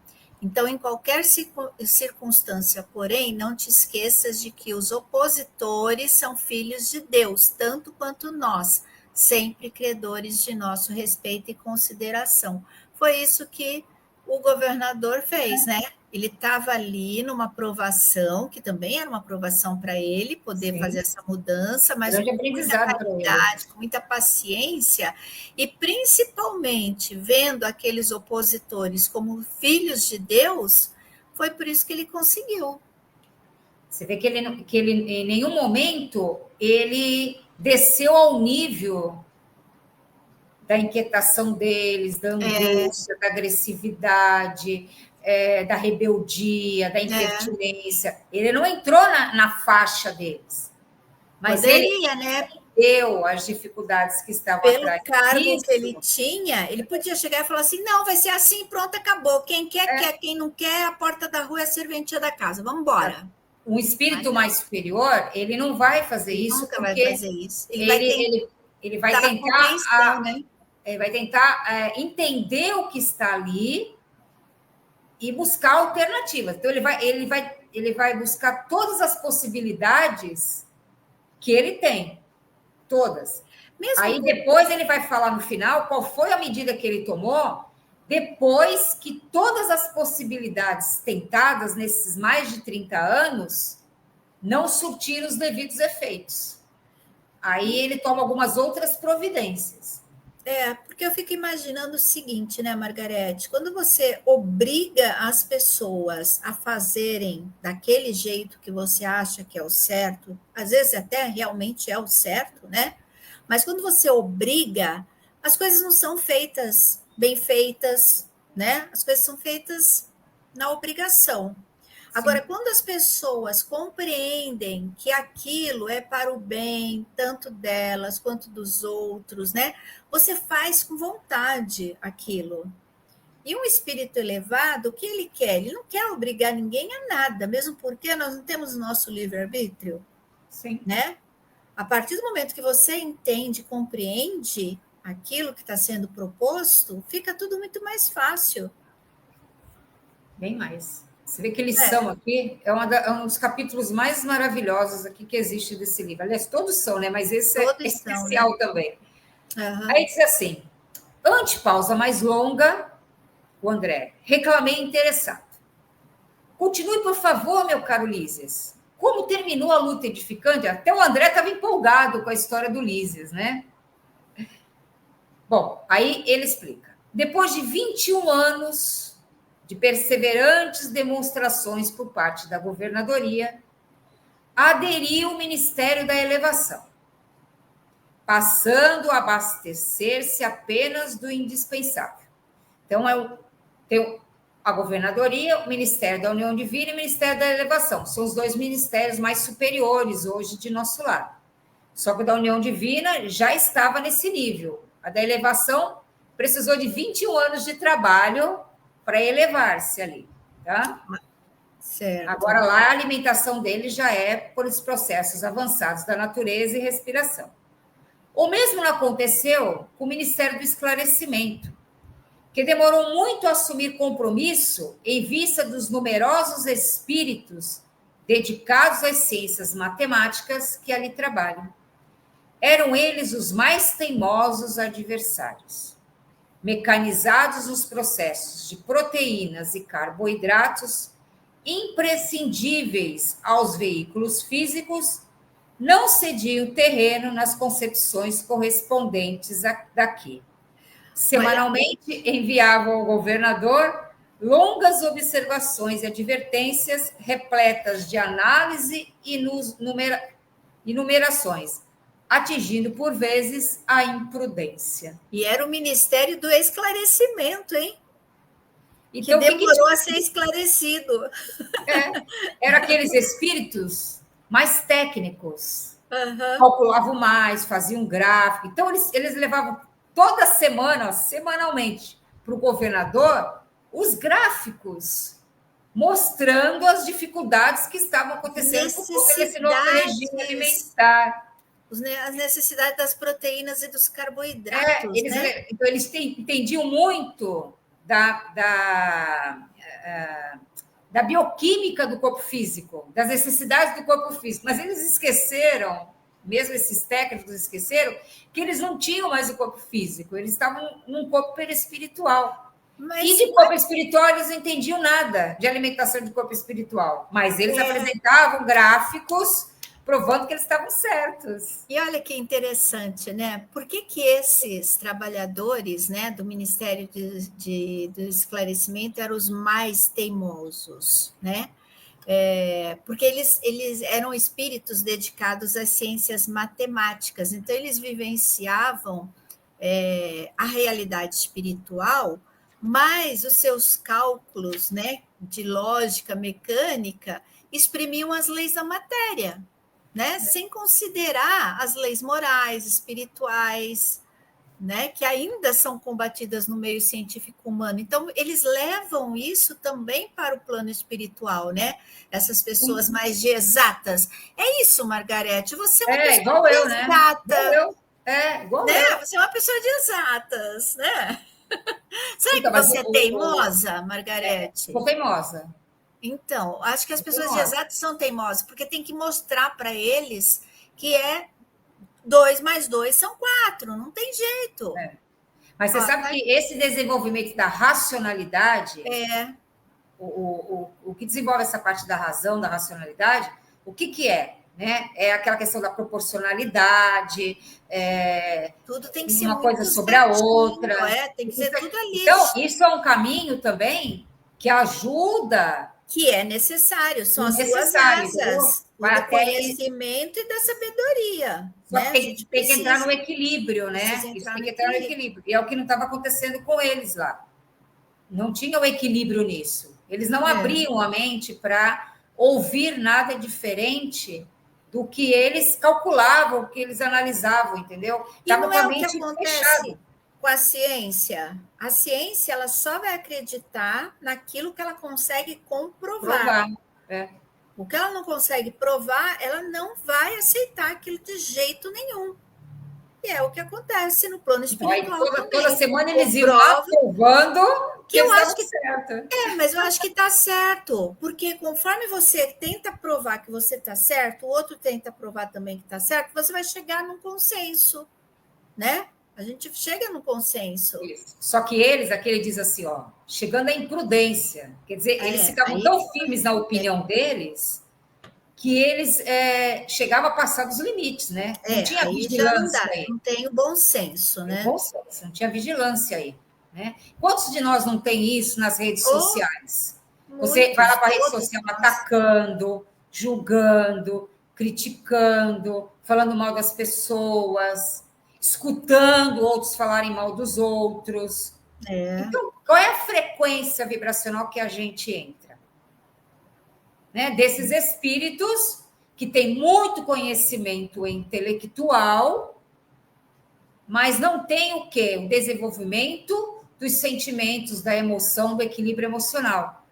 Speaker 2: Então, em qualquer circunstância, porém, não te esqueças de que os opositores são filhos de Deus, tanto quanto nós, sempre credores de nosso respeito e consideração. Foi isso que o governador fez, né? Ele estava ali numa provação, que também era uma provação para ele poder fazer essa mudança, mas com muita caridade, com muita paciência, e principalmente vendo aqueles opositores como filhos de Deus, foi por isso que ele conseguiu.
Speaker 3: Você vê que ele em nenhum momento ele desceu ao nível da inquietação deles, da angústia, da agressividade. da rebeldia, da impertinência. Ele não entrou na faixa deles. Mas
Speaker 2: poderia, né?
Speaker 3: Deu as dificuldades que estavam
Speaker 2: pelo
Speaker 3: atrás.
Speaker 2: cargo que ele tinha, ele podia chegar e falar assim, não, vai ser assim, pronto, acabou. Quem quer, quer. Quem não quer, a porta da rua é a serventia da casa. Vamos embora.
Speaker 3: Um espírito mais superior, ele não vai fazer isso.
Speaker 2: Nunca
Speaker 3: porque
Speaker 2: vai fazer isso.
Speaker 3: Ele vai tentar,
Speaker 2: né?
Speaker 3: Ele vai tentar entender o que está ali e buscar alternativas. Então, ele vai buscar todas as possibilidades que ele tem. Todas. Aí depois ele vai falar no final qual foi a medida que ele tomou depois que todas as possibilidades tentadas nesses mais de 30 anos não surtiram os devidos efeitos. Aí ele toma algumas outras providências.
Speaker 2: Porque eu fico imaginando o seguinte, né, Margarete? Quando você obriga as pessoas a fazerem daquele jeito que você acha que é o certo, às vezes até realmente é o certo, né? Mas quando você obriga, as coisas não são feitas bem feitas, né? As coisas são feitas na obrigação. Agora, quando as pessoas compreendem que aquilo é para o bem, tanto delas quanto dos outros, né? Você faz com vontade aquilo. E um espírito elevado, o que ele quer? Ele não quer obrigar ninguém a nada, mesmo porque nós não temos o nosso livre-arbítrio.
Speaker 3: Sim.
Speaker 2: Né? A partir do momento que você entende, compreende aquilo que está sendo proposto, fica tudo muito mais fácil.
Speaker 3: Bem mais. Você vê que lição aqui é um dos capítulos mais maravilhosos aqui que existe desse livro. Aliás, todos são, né? Mas esse é especial, né? Também.
Speaker 2: Uhum.
Speaker 3: Aí diz assim, antepausa mais longa, o André, reclamei interessado. Continue, por favor, meu caro Lísias. Como terminou a luta edificante? Até o André estava empolgado com a história do Lísias, né? Bom, aí ele explica. Depois de 21 anos de perseverantes demonstrações por parte da governadoria, aderiu o Ministério da Elevação, passando a abastecer-se apenas do indispensável. Então, tem a governadoria, o Ministério da União Divina e o Ministério da Elevação. São os dois ministérios mais superiores hoje de nosso lado. Só que o da União Divina já estava nesse nível. A da Elevação precisou de 21 anos de trabalho para elevar-se ali, tá?
Speaker 2: Certo.
Speaker 3: Agora, lá, a alimentação dele já é por esses processos avançados da natureza e respiração. O mesmo não aconteceu com o Ministério do Esclarecimento, que demorou muito a assumir compromisso em vista dos numerosos espíritos dedicados às ciências matemáticas que ali trabalham. Eram eles os mais teimosos adversários. Mecanizados nos processos de proteínas e carboidratos, imprescindíveis aos veículos físicos, não cediam terreno nas concepções correspondentes daqui. Semanalmente enviavam ao governador longas observações e advertências repletas de análise e numerações, atingindo, por vezes, a imprudência.
Speaker 2: E era o Ministério do Esclarecimento, hein?
Speaker 3: Então,
Speaker 2: que demorou a ser esclarecido.
Speaker 3: Eram aqueles espíritos mais técnicos, calculavam mais, faziam gráfico. Então, eles levavam toda semana, semanalmente, para o governador, os gráficos, mostrando as dificuldades que estavam acontecendo nesse novo regime alimentar.
Speaker 2: As necessidades das proteínas e dos carboidratos.
Speaker 3: Então, eles entendiam muito da bioquímica do corpo físico, das necessidades do corpo físico, mas eles esqueceram, mesmo esses técnicos esqueceram, que eles não tinham mais o corpo físico, eles estavam num corpo perispiritual. E de corpo espiritual eles não entendiam nada de alimentação de corpo espiritual, mas eles apresentavam gráficos provando que eles estavam certos.
Speaker 2: E olha que interessante, né? Por que esses trabalhadores, né, do Ministério do Esclarecimento eram os mais teimosos, né? Porque eles eram espíritos dedicados às ciências matemáticas, então eles vivenciavam a realidade espiritual mas os seus cálculos, né, de lógica mecânica exprimiam as leis da matéria, né, sem considerar as leis morais, espirituais, né, que ainda são combatidas no meio científico humano. Então, eles levam isso também para o plano espiritual, né? Essas pessoas mais de exatas. É isso, Margarete, você é uma pessoa
Speaker 3: igual
Speaker 2: de
Speaker 3: eu, né?
Speaker 2: exata.
Speaker 3: Igual eu. Igual
Speaker 2: né?
Speaker 3: eu.
Speaker 2: Você é uma pessoa de exatas, né? Será
Speaker 3: Então,
Speaker 2: que você é teimosa, Margarete?
Speaker 3: Sou teimosa.
Speaker 2: Então, acho que as pessoas de exatas são teimosas, porque tem que mostrar para eles que 2 mais 2 são 4, não tem jeito.
Speaker 3: Mas você sabe que esse desenvolvimento da racionalidade, o que desenvolve essa parte da razão, da racionalidade, o que é? Né? É aquela questão da proporcionalidade,
Speaker 2: tudo tem que ser
Speaker 3: uma coisa sobre
Speaker 2: certinho,
Speaker 3: a outra.
Speaker 2: Tem que ser tudo ali.
Speaker 3: Então, isso é um caminho também que ajuda.
Speaker 2: Que é necessário, são as duas asas, do conhecimento e da sabedoria.
Speaker 3: Só né? tem que entrar no equilíbrio, né? Isso tem que entrar no equilíbrio. E é o que não estava acontecendo com eles lá. Não tinha o equilíbrio nisso. Eles não abriam a mente para ouvir nada diferente do que eles calculavam, que eles analisavam, entendeu?
Speaker 2: Estava com a mente fechada. Com a ciência. A ciência ela só vai acreditar naquilo que ela consegue comprovar. O que ela não consegue provar, ela não vai aceitar aquilo de jeito nenhum. E é o que acontece no plano espiritual.
Speaker 3: Toda semana eles iam lá provando que eu acho que
Speaker 2: certo. Mas eu acho que está certo, porque conforme você tenta provar que você está certo, o outro tenta provar também que está certo, você vai chegar num consenso, né? A gente chega no consenso.
Speaker 3: Isso. Só que aquele diz assim, ó, chegando à imprudência. Quer dizer, eles ficavam tão firmes na opinião deles que eles chegavam a passar dos limites, né? Não tinha vigilância aí.
Speaker 2: Não tem o bom senso, né?
Speaker 3: Bom senso, não tinha vigilância aí. Né? Quantos de nós não tem isso nas redes sociais? Você vai lá para a rede social atacando, julgando, criticando, falando mal das pessoas, escutando outros falarem mal dos outros. Então, qual é a frequência vibracional que a gente entra? Né? Desses espíritos que têm muito conhecimento intelectual, mas não tem o quê? O desenvolvimento dos sentimentos, da emoção, do equilíbrio emocional.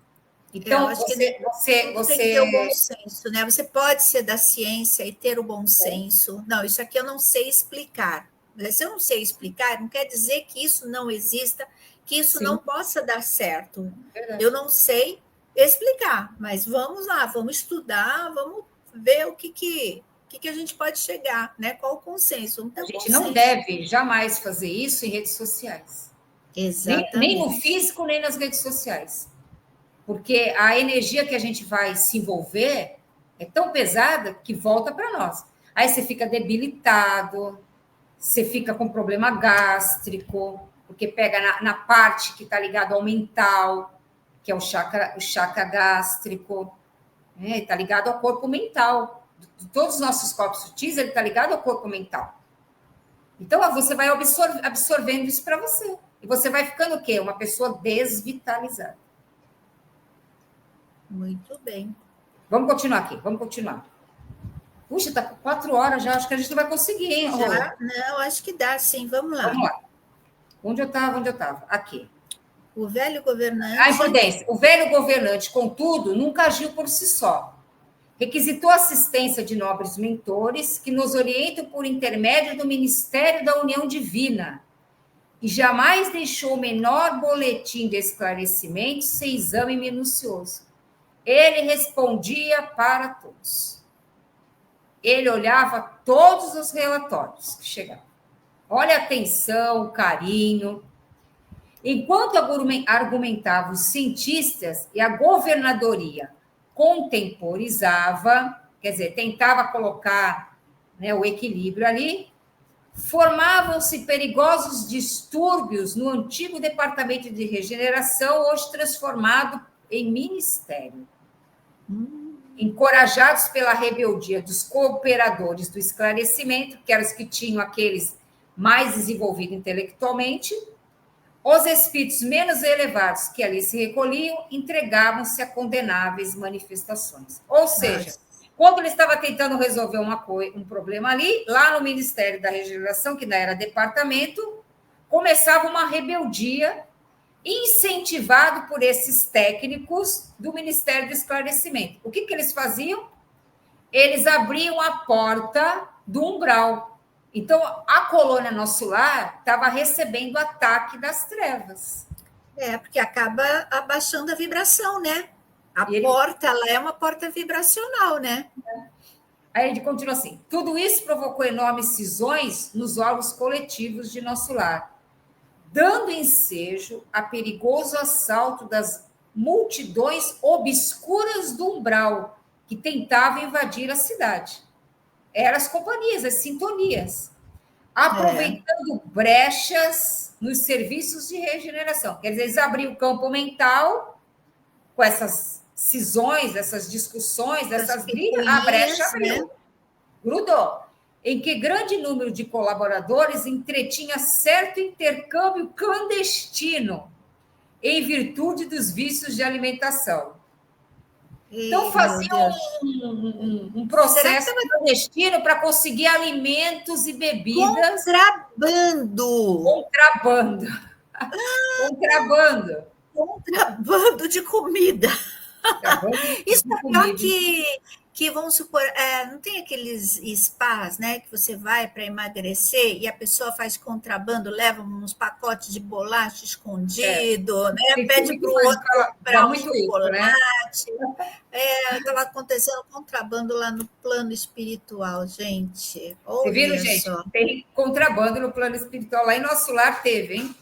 Speaker 3: Então, você tem que
Speaker 2: ter o bom senso, né? Você pode ser da ciência e ter o bom senso. Não, isso aqui eu não sei explicar. Se eu não sei explicar, não quer dizer que isso não exista, que isso não possa dar certo. Eu não sei explicar, mas vamos lá, vamos estudar, vamos ver o que a gente pode chegar, né? Qual o consenso?
Speaker 3: A gente não deve jamais fazer isso em redes sociais.
Speaker 2: Exatamente.
Speaker 3: Nem no físico, nem nas redes sociais. Porque a energia que a gente vai se envolver é tão pesada que volta para nós. Aí você fica debilitado, você fica com problema gástrico, porque pega na parte que está ligada ao mental, que é o chakra gástrico, né? Está ligado ao corpo mental. De todos os nossos corpos sutis, ele está ligado ao corpo mental. Então, você vai absorvendo isso para você. E você vai ficando o quê? Uma pessoa desvitalizada.
Speaker 2: Muito bem.
Speaker 3: Vamos continuar aqui, vamos continuar. Puxa, está 4 horas já, acho que a gente não vai conseguir, hein?
Speaker 2: Já? Não, acho que dá, sim. Vamos lá.
Speaker 3: Vamos lá. Onde eu estava? Aqui.
Speaker 2: O velho governante...
Speaker 3: A imprudência. O velho governante, contudo, nunca agiu por si só. Requisitou a assistência de nobres mentores que nos orientam por intermédio do Ministério da União Divina e jamais deixou o menor boletim de esclarecimento sem exame minucioso. Ele respondia para todos. Ele olhava todos os relatórios que chegavam. Olha a atenção, o carinho. Enquanto argumentavam os cientistas e a governadoria contemporizava, quer dizer, tentava colocar, né, o equilíbrio ali, formavam-se perigosos distúrbios no antigo Departamento de Regeneração, hoje transformado em ministério. Encorajados pela rebeldia dos cooperadores do esclarecimento, que eram os que tinham aqueles mais desenvolvidos intelectualmente, Os espíritos menos elevados que ali se recolhiam entregavam-se a condenáveis manifestações. Ou seja, quando ele estava tentando resolver um problema ali, lá no Ministério da Regeneração, que não era departamento, começava uma rebeldia incentivado por esses técnicos do Ministério do Esclarecimento. O que eles faziam? Eles abriam a porta do umbral. Então, a colônia Nosso Lar estava recebendo ataque das trevas.
Speaker 2: Porque acaba abaixando a vibração, né? Porta, ela é uma porta vibracional, né?
Speaker 3: Aí ele continua assim: tudo isso provocou enormes cisões nos órgãos coletivos de Nosso Lar, dando ensejo a perigoso assalto das multidões obscuras do umbral que tentavam invadir a cidade. Eram as companhias, as sintonias, aproveitando brechas nos serviços de regeneração. Quer dizer, eles abriam o campo mental com essas cisões, essas discussões, essas brigas, a brecha abriu, né? Grudou. Em que grande número de colaboradores entretinha certo intercâmbio clandestino em virtude dos vícios de alimentação. Então, faziam um processo clandestino para conseguir alimentos e bebidas.
Speaker 2: Contrabando de comida. Isso é pior que, vamos supor, não tem aqueles spas, né, que você vai para emagrecer e a pessoa faz contrabando, leva uns pacotes de bolacha escondido, né, pede para o outro comprar um chocolate. Estava acontecendo contrabando lá no plano espiritual, gente.
Speaker 3: Você viram, gente? Tem contrabando no plano espiritual. Lá em Nosso Lar teve, hein?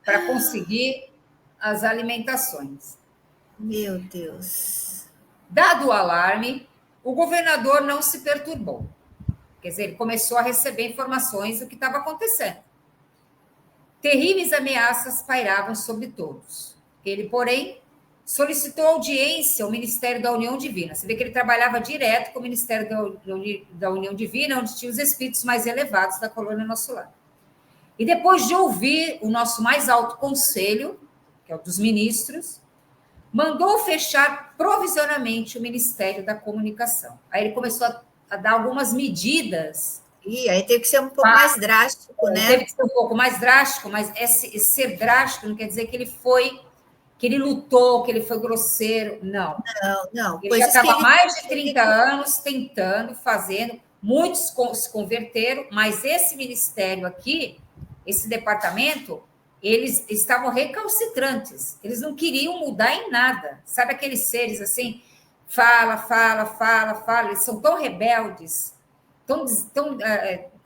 Speaker 3: Para conseguir as alimentações.
Speaker 2: Meu Deus.
Speaker 3: Dado o alarme, o governador não se perturbou. Quer dizer, ele começou a receber informações do que estava acontecendo. Terríveis ameaças pairavam sobre todos. Ele, porém, solicitou audiência ao Ministério da União Divina. Você vê que ele trabalhava direto com o Ministério da União Divina, onde tinha os espíritos mais elevados da colônia Nosso Lar. E depois de ouvir o nosso mais alto conselho, que é o dos ministros, mandou fechar provisoriamente o Ministério da Comunicação. Aí ele começou a dar algumas medidas.
Speaker 2: E aí teve que ser um pouco mais drástico, né?
Speaker 3: Teve que ser um pouco mais drástico, mas esse ser drástico não quer dizer que ele lutou, que ele foi grosseiro. Não.
Speaker 2: Não.
Speaker 3: Ele já estava há mais de 30 anos tentando, fazendo. Muitos se converteram, mas esse ministério aqui, esse departamento, eles estavam recalcitrantes, eles não queriam mudar em nada. Sabe aqueles seres assim, fala, eles são tão rebeldes, tão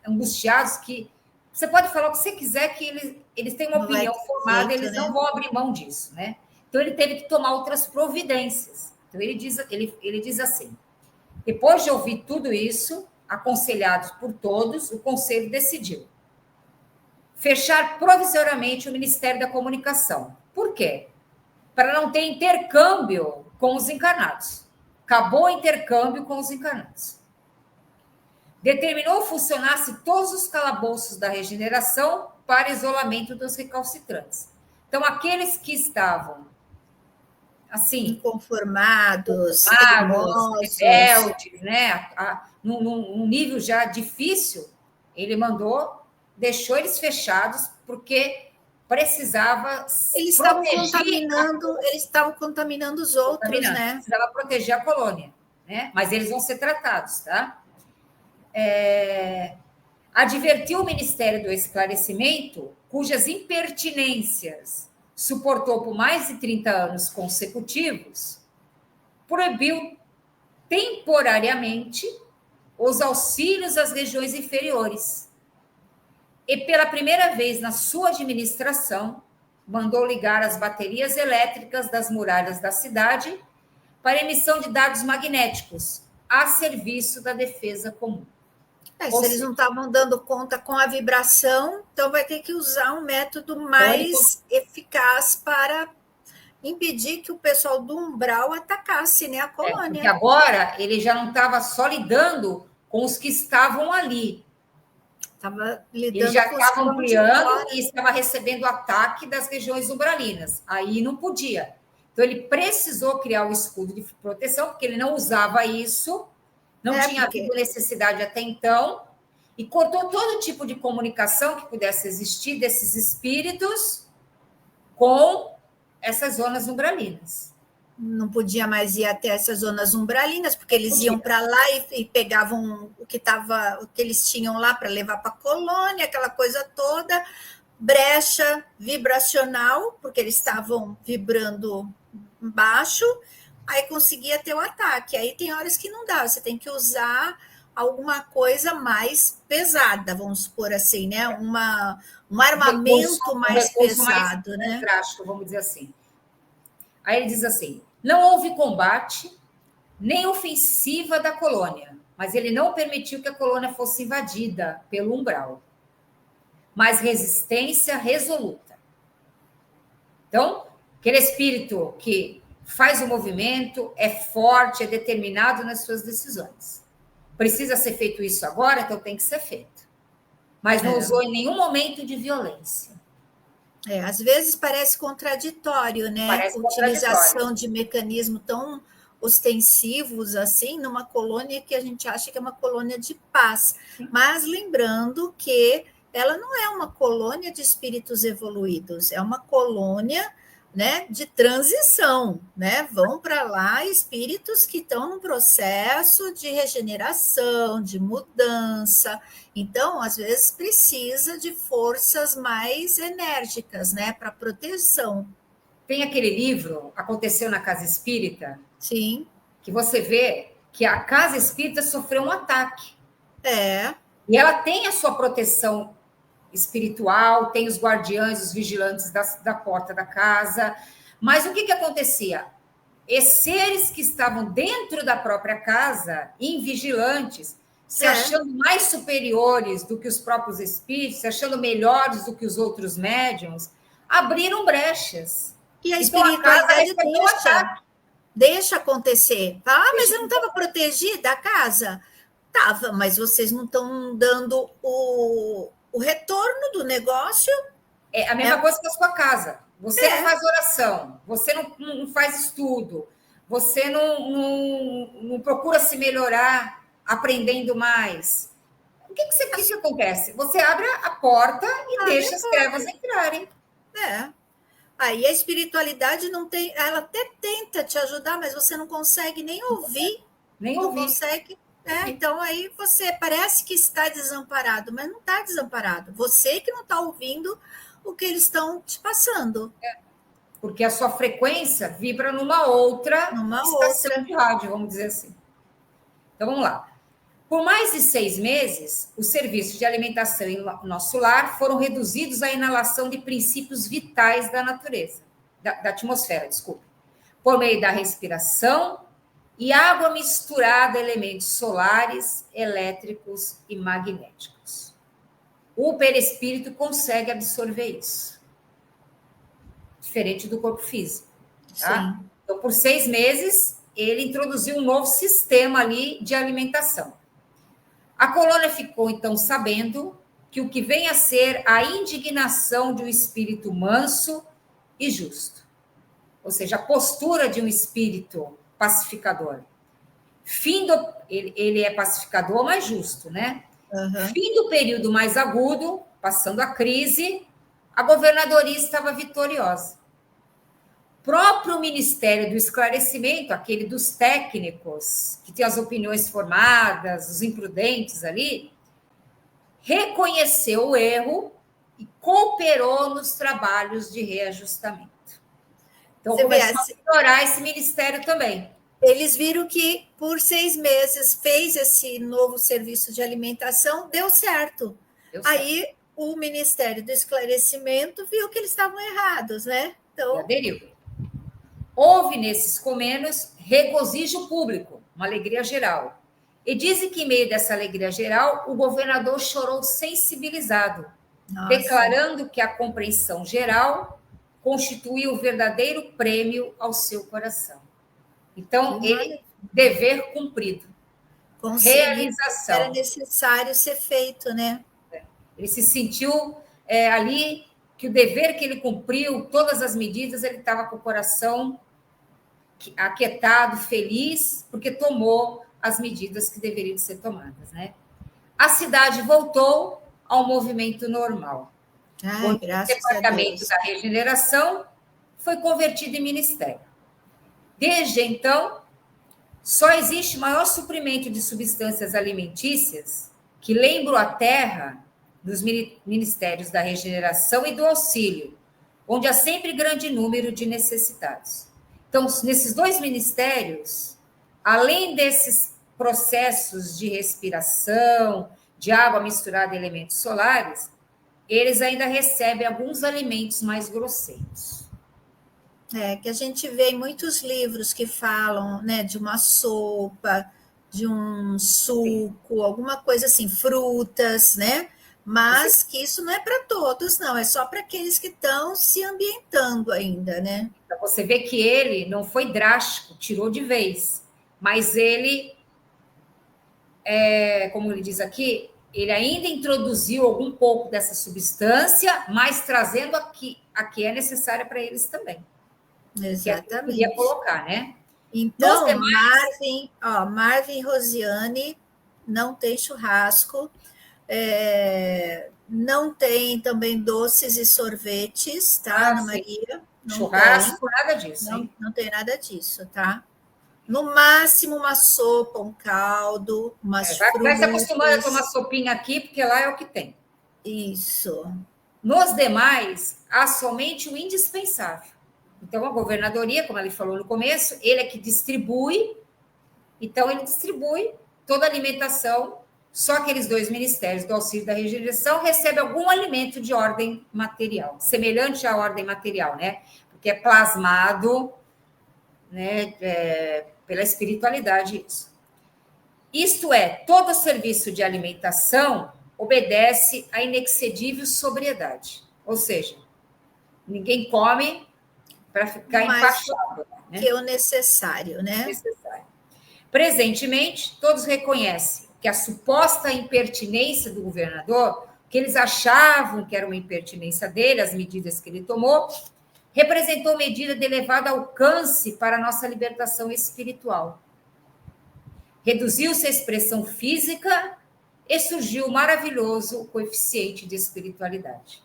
Speaker 3: angustiados, que você pode falar o que você quiser, que eles têm uma opinião formada, eles não vão abrir mão disso, né? Então, ele teve que tomar outras providências. Então, ele diz assim: depois de ouvir tudo isso, aconselhados por todos, o conselho decidiu fechar provisoriamente o Ministério da Comunicação. Por quê? Para não ter intercâmbio com os encarnados. Acabou o intercâmbio com os encarnados. Determinou funcionasse todos os calabouços da regeneração para isolamento dos recalcitrantes. Então, aqueles que estavam assim,
Speaker 2: inconformados,
Speaker 3: rebeldes, né? Num nível já difícil, ele deixou eles fechados, porque precisava
Speaker 2: eles estavam contaminando os outros, né?
Speaker 3: Precisava proteger a colônia, né? Mas eles vão ser tratados, tá? Advertiu o Ministério do Esclarecimento, cujas impertinências suportou por mais de 30 anos consecutivos, proibiu temporariamente os auxílios às regiões inferiores. E, pela primeira vez na sua administração, mandou ligar as baterias elétricas das muralhas da cidade para emissão de dados magnéticos a serviço da defesa comum.
Speaker 2: Se eles não estavam dando conta com a vibração, então vai ter que usar um método mais eficaz para impedir que o pessoal do umbral atacasse, né, a colônia.
Speaker 3: Porque agora ele já não estava só lidando com os que estavam ali.
Speaker 2: estava lidando
Speaker 3: Ele já
Speaker 2: com
Speaker 3: estava
Speaker 2: os
Speaker 3: ampliando e estava recebendo ataque das regiões umbralinas. Aí não podia. Então, ele precisou criar o escudo de proteção, porque ele não usava isso, não tinha havido necessidade até então, e cortou todo tipo de comunicação que pudesse existir desses espíritos com essas zonas umbralinas.
Speaker 2: Não podia mais ir até essas zonas umbralinas, porque eles iam para lá e pegavam o que eles tinham lá para levar para a colônia, aquela coisa toda, brecha vibracional, porque eles estavam vibrando baixo, aí conseguia ter o ataque. Aí tem horas que não dá, você tem que usar alguma coisa mais pesada, vamos supor assim, né? Um armamento mais pesado, né?
Speaker 3: Mais drástico, vamos dizer assim. Aí ele diz assim: não houve combate nem ofensiva da colônia, mas ele não permitiu que a colônia fosse invadida pelo umbral, mas resistência resoluta. Então, aquele espírito que faz o movimento, é forte, é determinado nas suas decisões. Precisa ser feito isso agora, então tem que ser feito. Mas não usou em nenhum momento de violência.
Speaker 2: Às vezes parece contraditório, né?
Speaker 3: Parece
Speaker 2: utilização de mecanismos tão ostensivos assim, numa colônia que a gente acha que é uma colônia de paz. Sim. Mas lembrando que ela não é uma colônia de espíritos evoluídos, é uma colônia, né, de transição, né? Vão para lá espíritos que estão num processo de regeneração, de mudança. Então, às vezes precisa de forças mais enérgicas, né, para proteção.
Speaker 3: Tem aquele livro Aconteceu na Casa Espírita?
Speaker 2: Sim.
Speaker 3: Que você vê que a Casa Espírita sofreu um ataque.
Speaker 2: E
Speaker 3: ela tem a sua proteção espiritual, tem os guardiães, os vigilantes da porta da casa. Mas o que acontecia? Esses seres que estavam dentro da própria casa, invigilantes, se achando mais superiores do que os próprios espíritos, se achando melhores do que os outros médiuns, abriram brechas.
Speaker 2: E a espiritualidade deixa acontecer. Mas eu não estava protegida a casa? Estava, mas vocês não estão dando o retorno do negócio.
Speaker 3: É a mesma coisa que a sua casa. Você não faz oração, você não faz estudo, você não procura se melhorar, aprendendo mais. O que acontece? Você abre a porta e deixa as trevas entrarem.
Speaker 2: Aí a espiritualidade não tem, ela até tenta te ajudar, mas você não consegue nem ouvir. Não consegue. Então aí você parece que está desamparado, mas não está desamparado. Você que não está ouvindo o que eles estão te passando.
Speaker 3: Porque a sua frequência vibra numa outra estação de rádio, vamos dizer assim. Então, vamos lá. Por mais de 6 meses, os serviços de alimentação em nosso lar foram reduzidos à inalação de princípios vitais da natureza, da atmosfera, desculpe, por meio da respiração e água misturada a elementos solares, elétricos e magnéticos. O perispírito consegue absorver isso. Diferente do corpo físico. Tá? Então, por 6 meses, ele introduziu um novo sistema ali de alimentação. A colônia ficou, então, sabendo que o que vem a ser a indignação de um espírito manso e justo. Ou seja, a postura de um espírito pacificador. Ele é pacificador, mas justo, né? Fim do período mais agudo, passando a crise, a governadoria estava vitoriosa. Próprio Ministério do Esclarecimento, aquele dos técnicos, que tem as opiniões formadas, os imprudentes ali, reconheceu o erro e cooperou nos trabalhos de reajustamento. Então, começou a melhorar esse ministério também.
Speaker 2: Eles viram que, por 6 meses, fez esse novo serviço de alimentação, deu certo. Aí, o Ministério do Esclarecimento viu que eles estavam errados, né? Então,
Speaker 3: aderiu. Houve nesses comenos regozijo público, uma alegria geral. E dizem que, em meio dessa alegria geral, o governador chorou sensibilizado, declarando que a compreensão geral constituía o verdadeiro prêmio ao seu coração. Então, dever cumprido. Realização.
Speaker 2: Era necessário ser feito, né?
Speaker 3: Ele se sentiu ali que o dever que ele cumpriu, todas as medidas, ele estava com o coração aquietado, feliz, porque tomou as medidas que deveriam ser tomadas, né? A cidade voltou ao movimento normal.
Speaker 2: Ai, graças
Speaker 3: o departamento da regeneração foi convertido em ministério. Desde então, só existe maior suprimento de substâncias alimentícias que lembram a terra dos ministérios da regeneração e do auxílio, onde há sempre grande número de necessitados. Então, nesses 2 ministérios, além desses processos de respiração, de água misturada a elementos solares, eles ainda recebem alguns alimentos mais grosseiros.
Speaker 2: Que a gente vê em muitos livros que falam, né, de uma sopa, de um suco, alguma coisa assim, frutas, né? Mas que isso não é para todos, não, é só para aqueles que estão se ambientando ainda, né?
Speaker 3: Então, você vê que ele não foi drástico, tirou de vez, mas ele, como ele diz aqui, ele ainda introduziu algum pouco dessa substância, mas trazendo a que é necessária para eles também.
Speaker 2: Exatamente.
Speaker 3: Que podia colocar, né?
Speaker 2: Então, demais... Marvin e Rosiane, não tem churrasco, não tem também doces e sorvetes, tá, Ana Maria?
Speaker 3: Não churrasco, tem. Nada disso.
Speaker 2: Não tem nada disso, tá? No máximo uma sopa, um caldo, umas frutas.
Speaker 3: Vai se acostumando a tomar sopinha aqui, porque lá é o que tem.
Speaker 2: Isso.
Speaker 3: Nos demais, há somente o indispensável. Então, a governadoria, como ele falou no começo, ele é que distribui, então ele distribui toda a alimentação, só aqueles 2 ministérios do auxílio da regeneração recebem algum alimento de ordem material, semelhante à ordem material, né? Porque é plasmado, né, pela espiritualidade isso. Isto é, todo serviço de alimentação obedece à inexcedível sobriedade, ou seja, ninguém come para ficar empachado.
Speaker 2: Né? Que é o necessário, né?
Speaker 3: Necessário. Presentemente, todos reconhecem que a suposta impertinência do governador, que eles achavam que era uma impertinência dele, as medidas que ele tomou, representou medida de elevado alcance para a nossa libertação espiritual. Reduziu-se a expressão física e surgiu o maravilhoso coeficiente de espiritualidade.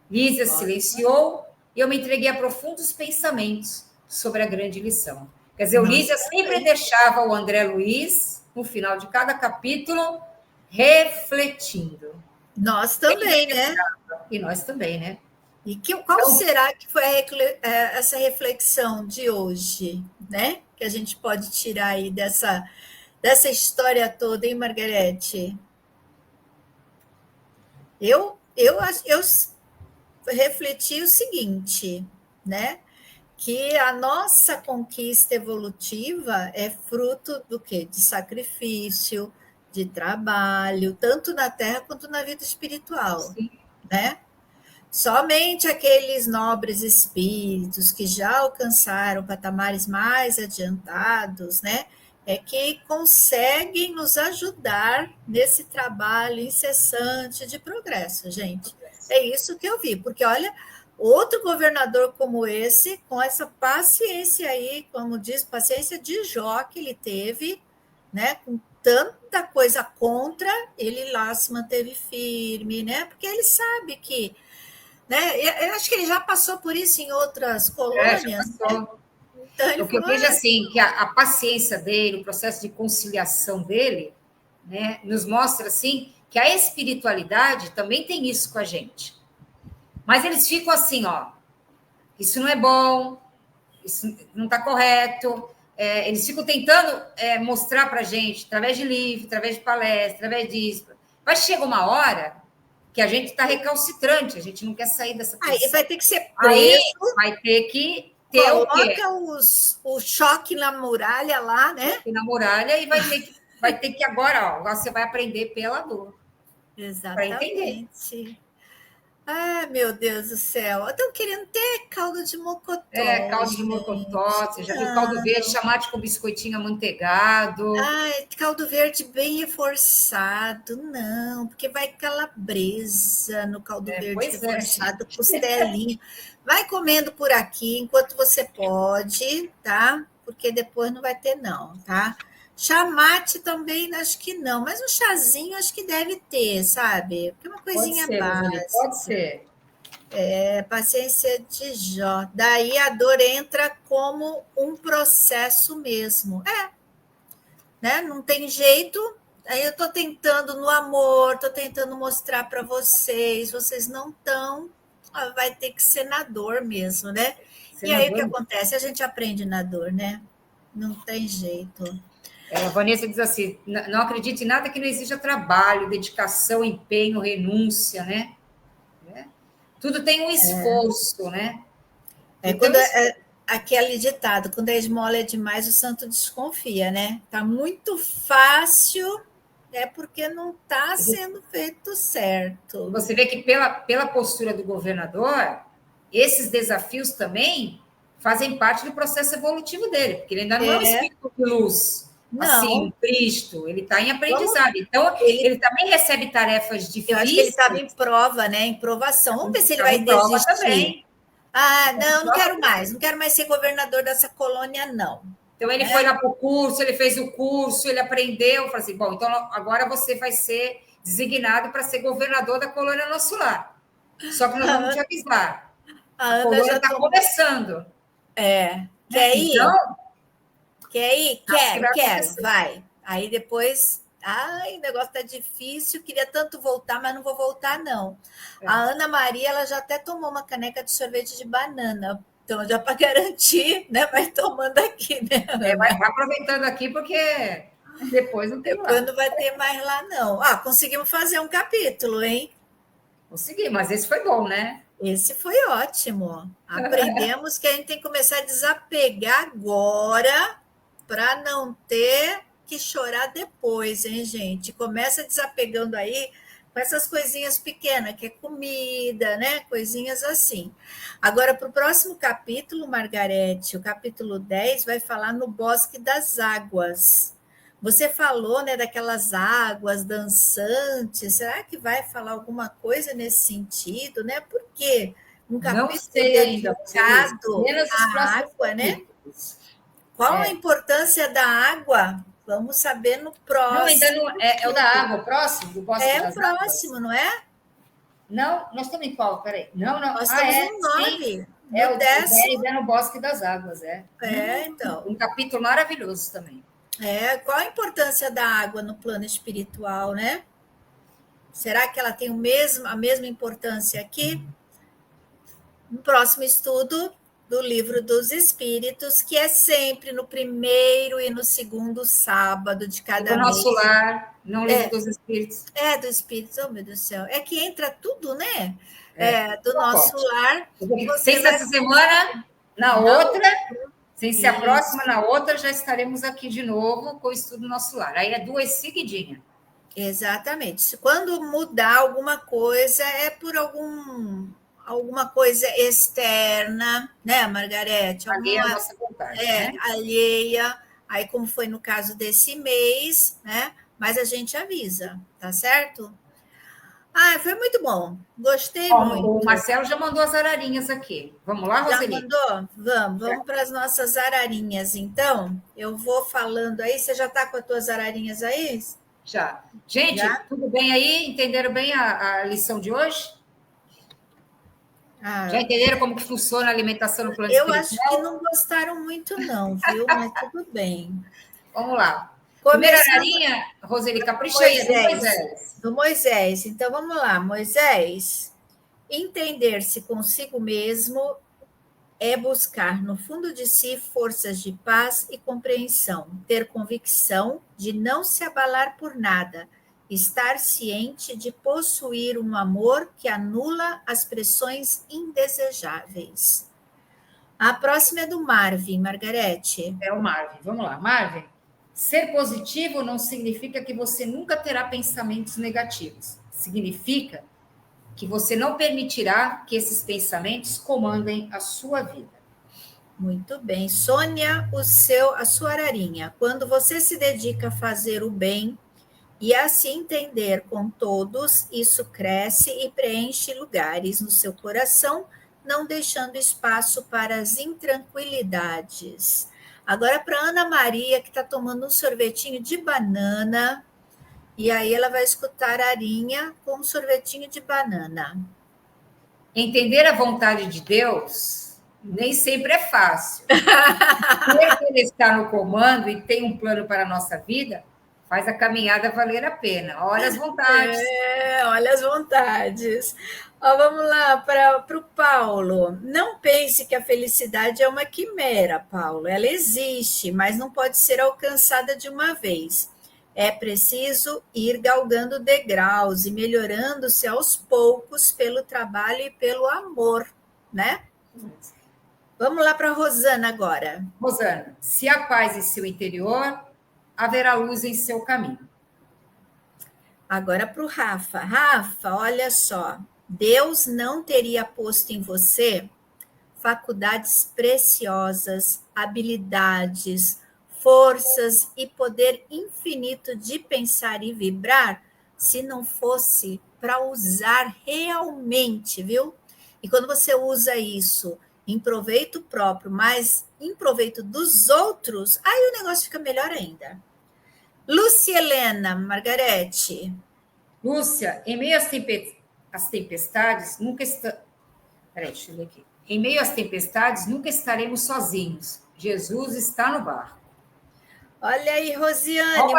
Speaker 3: Lísia silenciou e eu me entreguei a profundos pensamentos sobre a grande lição. Quer dizer, o Lísia sempre deixava o André Luiz, no final de cada capítulo, refletindo.
Speaker 2: Nós também, né?
Speaker 3: E nós também, né?
Speaker 2: E qual será que foi essa reflexão de hoje, né? Que a gente pode tirar aí dessa história toda, hein, Margarete? Eu refleti o seguinte, né? Que a nossa conquista evolutiva é fruto do quê? De sacrifício, de trabalho, tanto na Terra quanto na vida espiritual, sim, né? Somente aqueles nobres espíritos que já alcançaram patamares mais adiantados, né, é que conseguem nos ajudar nesse trabalho incessante de progresso, gente. É isso que eu vi, porque, olha, outro governador como esse, com essa paciência aí, como diz, paciência de Jó que ele teve, né, com tanta coisa contra, ele lá se manteve firme, né, porque ele sabe que, né, eu acho que ele já passou por isso em outras colônias.
Speaker 3: Já passou. Né? Então, o que eu vejo assim, que a paciência dele, o processo de conciliação dele, né, nos mostra assim que a espiritualidade também tem isso com a gente. Mas eles ficam assim, ó, isso não é bom, isso não está correto. Eles ficam tentando mostrar para a gente, através de livro, através de palestra, através disso. Mas chega uma hora que a gente está recalcitrante, a gente não quer sair dessa posição.
Speaker 2: Aí vai ter que ser preso. Aí
Speaker 3: vai ter que ter o quê?
Speaker 2: Coloca o choque na muralha lá, né?
Speaker 3: Na muralha e vai ter que agora, ó, você vai aprender pela dor.
Speaker 2: Exatamente. Ah, meu Deus do céu. Estão querendo ter caldo de mocotó.
Speaker 3: Caldo de
Speaker 2: gente.
Speaker 3: mocotó, você já viu caldo verde, chamate com biscoitinho amanteigado.
Speaker 2: Ai, caldo verde bem reforçado. Não, porque vai calabresa no caldo verde
Speaker 3: Pois é.
Speaker 2: reforçado, costelinha. Vai comendo por aqui enquanto você pode, tá? Porque depois não vai ter, não, tá? Chamate também, acho que não, mas um chazinho acho que deve ter, sabe? Porque é uma
Speaker 3: Pode
Speaker 2: coisinha
Speaker 3: ser, Roseli,
Speaker 2: básica.
Speaker 3: pode ser.
Speaker 2: É paciência de Jó. Daí a dor entra como um processo mesmo. Né? Não tem jeito. Aí eu estou tentando no amor, estou tentando mostrar para vocês, vocês não estão, vai ter que ser na dor mesmo, né? E aí o que acontece? A gente aprende na dor, né? Não tem jeito.
Speaker 3: A Vanessa diz assim: não acredite em nada que não exija trabalho, dedicação, empenho, renúncia, né? Tudo tem um esforço, né? Então,
Speaker 2: Aquele ditado, quando a esmola é demais, o santo desconfia, né? Tá muito fácil, é porque não está sendo feito certo.
Speaker 3: Você vê que pela postura do governador, esses desafios também fazem parte do processo evolutivo dele, porque ele ainda não é um espírito de luz, assim, Cristo, ele está em aprendizado. Então, ele também recebe tarefas difíceis.
Speaker 2: Eu acho que ele estava em prova, né? Em provação. Vamos ver se ele vai desistir.
Speaker 3: Também.
Speaker 2: Ah, não quero mais. Não quero mais ser governador dessa colônia, não.
Speaker 3: Então, ele foi lá para o curso, ele fez o curso, ele aprendeu. Falei assim, bom, então agora você vai ser designado para ser governador da colônia Nosso Lar. Só que nós vamos te avisar. A colônia já está começando.
Speaker 2: Quer ir?
Speaker 3: Então,
Speaker 2: quer ir? Quero. Vai. Aí depois... Ai, o negócio tá difícil, queria tanto voltar, mas não vou voltar, não. A Ana Maria, ela já até tomou uma caneca de sorvete de banana. Então, já para garantir, né? Vai tomando aqui, né?
Speaker 3: Vai aproveitando aqui, porque depois não tem
Speaker 2: Depois não vai ter mais lá, não. Conseguimos fazer um capítulo, hein?
Speaker 3: Consegui, mas esse foi bom, né?
Speaker 2: Esse foi ótimo. Aprendemos que a gente tem que começar a desapegar agora para não ter que chorar depois, hein, gente? Começa desapegando aí com essas coisinhas pequenas, que é comida, né? Coisinhas assim. Agora, para o próximo capítulo, Margarete, o capítulo 10, vai falar no Bosque das Águas. Você falou, né, daquelas águas dançantes. Será que vai falar alguma coisa nesse sentido, né? Porque um capítulo
Speaker 3: não sei ainda,
Speaker 2: dedicado à água, né? Qual a importância da água? Vamos saber no próximo.
Speaker 3: Não, ainda não é o da água, o próximo? Do Bosque das
Speaker 2: Águas? É o próximo, não é?
Speaker 3: Não, nós estamos em qual? Peraí. Não.
Speaker 2: Nós estamos no 9.
Speaker 3: É o 10 é no Bosque das Águas,
Speaker 2: então.
Speaker 3: Um capítulo maravilhoso também.
Speaker 2: Qual a importância da água no plano espiritual, né? Será que ela tem a mesma importância aqui? No próximo estudo do Livro dos Espíritos, que é sempre no primeiro e no segundo sábado de cada mês.
Speaker 3: Do Nosso Lar, não Livro dos Espíritos.
Speaker 2: Do Espíritos, oh meu Deus do céu. É que entra tudo, né? Do Nosso Lar.
Speaker 3: Sem ser essa semana, na outra, sem ser a próxima, na outra, já estaremos aqui de novo com o estudo do Nosso Lar. Aí é 2 seguidinhas.
Speaker 2: Exatamente. Quando mudar alguma coisa, é por alguma coisa externa, né, Margarete?
Speaker 3: Alheia à nossa vontade. Né?
Speaker 2: Alheia, aí como foi no caso desse mês, né? Mas a gente avisa, tá certo? Foi muito bom, gostei muito.
Speaker 3: O Marcelo já mandou as ararinhas aqui. Vamos lá, Roseli?
Speaker 2: Já mandou? Vamos para as nossas ararinhas, então. Eu vou falando aí, você já está com as tuas ararinhas aí?
Speaker 3: Já. Gente, tudo bem aí? Entenderam bem a lição de hoje? Já entenderam como que funciona a alimentação no plano espiritual?
Speaker 2: Eu acho que não gostaram muito, não, viu? Mas tudo bem.
Speaker 3: Vamos lá. Primeira ararinha, Roseli, capricha aí,
Speaker 2: do Moisés. Então, vamos lá. Moisés, entender-se consigo mesmo é buscar no fundo de si forças de paz e compreensão, ter convicção de não se abalar por nada, estar ciente de possuir um amor que anula as pressões indesejáveis. A próxima é do Marvin, Margarete.
Speaker 3: É o Marvin. Vamos lá, Marvin. Ser positivo não significa que você nunca terá pensamentos negativos. Significa que você não permitirá que esses pensamentos comandem a sua vida.
Speaker 2: Muito bem. Sônia, a sua ararinha. Quando você se dedica a fazer o bem e a se entender com todos, isso cresce e preenche lugares no seu coração, não deixando espaço para as intranquilidades. Agora, para Ana Maria, que está tomando um sorvetinho de banana, e aí ela vai escutar a arinha com um sorvetinho de banana.
Speaker 3: Entender a vontade de Deus nem sempre é fácil. Ver que Ele está no comando e tem um plano para a nossa vida, faz a caminhada valer a pena. Olha as vontades.
Speaker 2: Olha as vontades. Ó, vamos lá para o Paulo. Não pense que a felicidade é uma quimera, Paulo. Ela existe, mas não pode ser alcançada de uma vez. É preciso ir galgando degraus e melhorando-se aos poucos pelo trabalho e pelo amor, né? Vamos lá para a Rosana agora.
Speaker 3: Rosana, se há paz em seu interior, haverá luz em seu caminho.
Speaker 2: Agora para o Rafa. Rafa, olha só. Deus não teria posto em você faculdades preciosas, habilidades, forças e poder infinito de pensar e vibrar se não fosse para usar realmente, viu? E quando você usa isso em proveito próprio, mas em proveito dos outros, aí o negócio fica melhor ainda. Lúcia Helena, Margarete.
Speaker 3: Lúcia, em meio às tempestades, nunca está... Peraí, deixa eu ler aqui. Em meio às tempestades, nunca estaremos sozinhos. Jesus está no barco.
Speaker 2: Olha aí, Rosiane.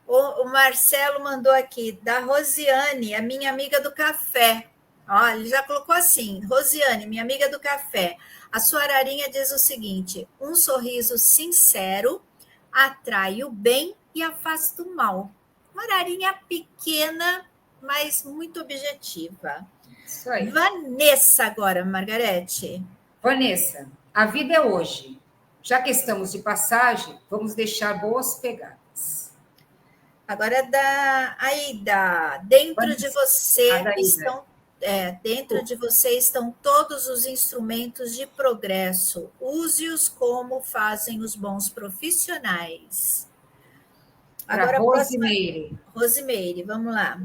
Speaker 2: O Marcelo mandou aqui, da Rosiane, a minha amiga do café. Ó, ele já colocou assim, Rosiane, minha amiga do café. A sua ararinha diz o seguinte, um sorriso sincero atrai o bem e afasta o mal. Uma ararinha pequena, mas muito objetiva.
Speaker 3: Isso aí.
Speaker 2: Vanessa agora, Margarete.
Speaker 3: Vanessa, a vida é hoje. Já que estamos de passagem, vamos deixar boas pegadas.
Speaker 2: Agora é da Aida. Dentro de você estão todos os instrumentos de progresso. Use-os como fazem os bons profissionais.
Speaker 3: Agora, Rosimeire.
Speaker 2: Rosimeire, vamos lá.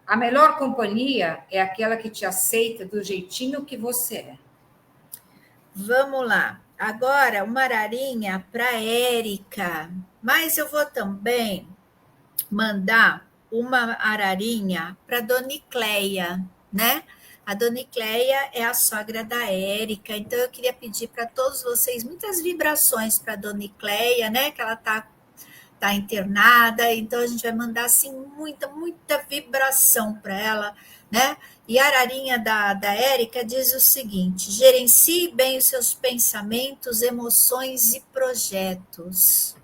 Speaker 3: A melhor companhia é aquela que te aceita do jeitinho que você é.
Speaker 2: Vamos lá. Agora, uma ararinha para Érica. Mas eu vou também mandar uma ararinha para Dona Icleia, né? A Dona Icleia é a sogra da Érica, então eu queria pedir para todos vocês muitas vibrações para Dona Icleia, né? Que ela tá internada, então a gente vai mandar assim muita vibração para ela, né? E a ararinha da Érica diz o seguinte: gerencie bem os seus pensamentos, emoções e projetos.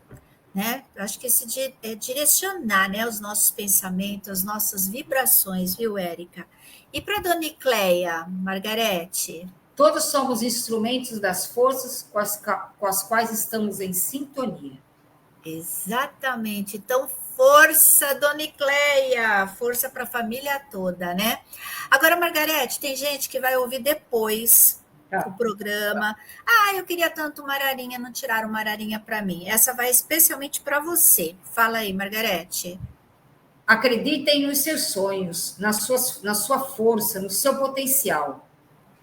Speaker 2: Né? Acho que esse é direcionar, né, os nossos pensamentos, as nossas vibrações, viu, Érica? E para a Dona Icleia, Margarete?
Speaker 3: Todos somos instrumentos das forças com as quais estamos em sintonia.
Speaker 2: Exatamente. Então, força, Dona Icleia, força para a família toda, né? Agora, Margarete, tem gente que vai ouvir depois o programa. Eu queria tanto uma ararinha, não tiraram uma ararinha para mim. Essa vai especialmente para você. Fala aí, Margarete.
Speaker 3: Acreditem nos seus sonhos, na sua força, no seu potencial.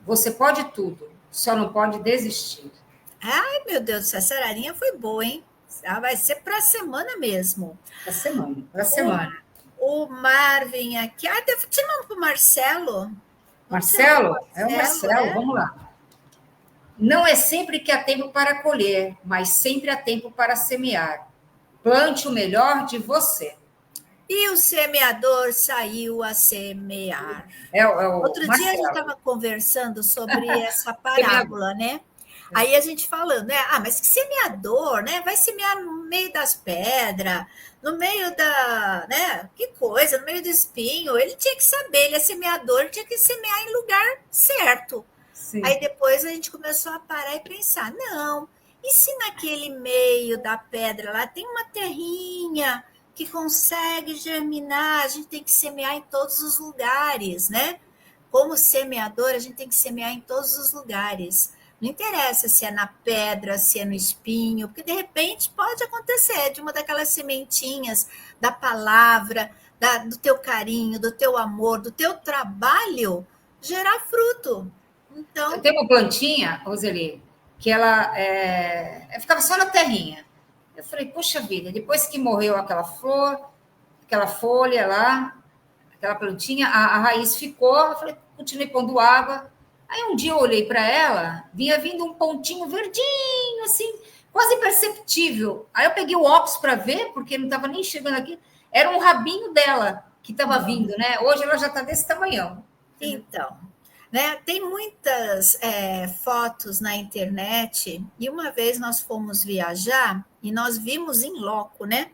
Speaker 3: Você pode tudo, só não pode desistir.
Speaker 2: Ai, meu Deus do céu, essa ararinha foi boa, hein? Vai ser para a semana mesmo.
Speaker 3: Para a semana.
Speaker 2: O Marvin aqui. Tirando para o Marcelo.
Speaker 3: Marcelo? É o Marcelo, vamos lá. Não é sempre que há tempo para colher, mas sempre há tempo para semear. Plante o melhor de você.
Speaker 2: E o semeador saiu a semear.
Speaker 3: Outro
Speaker 2: Marcelo. Dia a gente estava conversando sobre essa parábola, né? Aí a gente falando, né? Mas que semeador, né? Vai semear no meio das pedras, no meio da, né? Que coisa, no meio do espinho. Ele tinha que saber, ele é semeador, ele tinha que semear em lugar certo. Sim. Aí depois a gente começou a parar e pensar, não, e se naquele meio da pedra lá tem uma terrinha que consegue germinar, a gente tem que semear em todos os lugares, né? Como semeador, a gente tem que semear em todos os lugares. Não interessa se é na pedra, se é no espinho, porque de repente pode acontecer de uma daquelas sementinhas da palavra, do teu carinho, do teu amor, do teu trabalho, gerar fruto. Então,
Speaker 3: tem uma plantinha, Roseli, que ela ficava só na terrinha. Eu falei, poxa vida, depois que morreu aquela flor, aquela folha lá, aquela plantinha, a raiz ficou, eu falei, continuei pondo água. Aí um dia eu olhei para ela, vinha vindo um pontinho verdinho, assim, quase imperceptível. Aí eu peguei o óculos para ver, porque não estava nem chegando aqui, era um rabinho dela que estava vindo, né? Hoje ela já está desse tamanhão.
Speaker 2: Então, né, tem muitas fotos na internet, e uma vez nós fomos viajar e nós vimos em loco, né?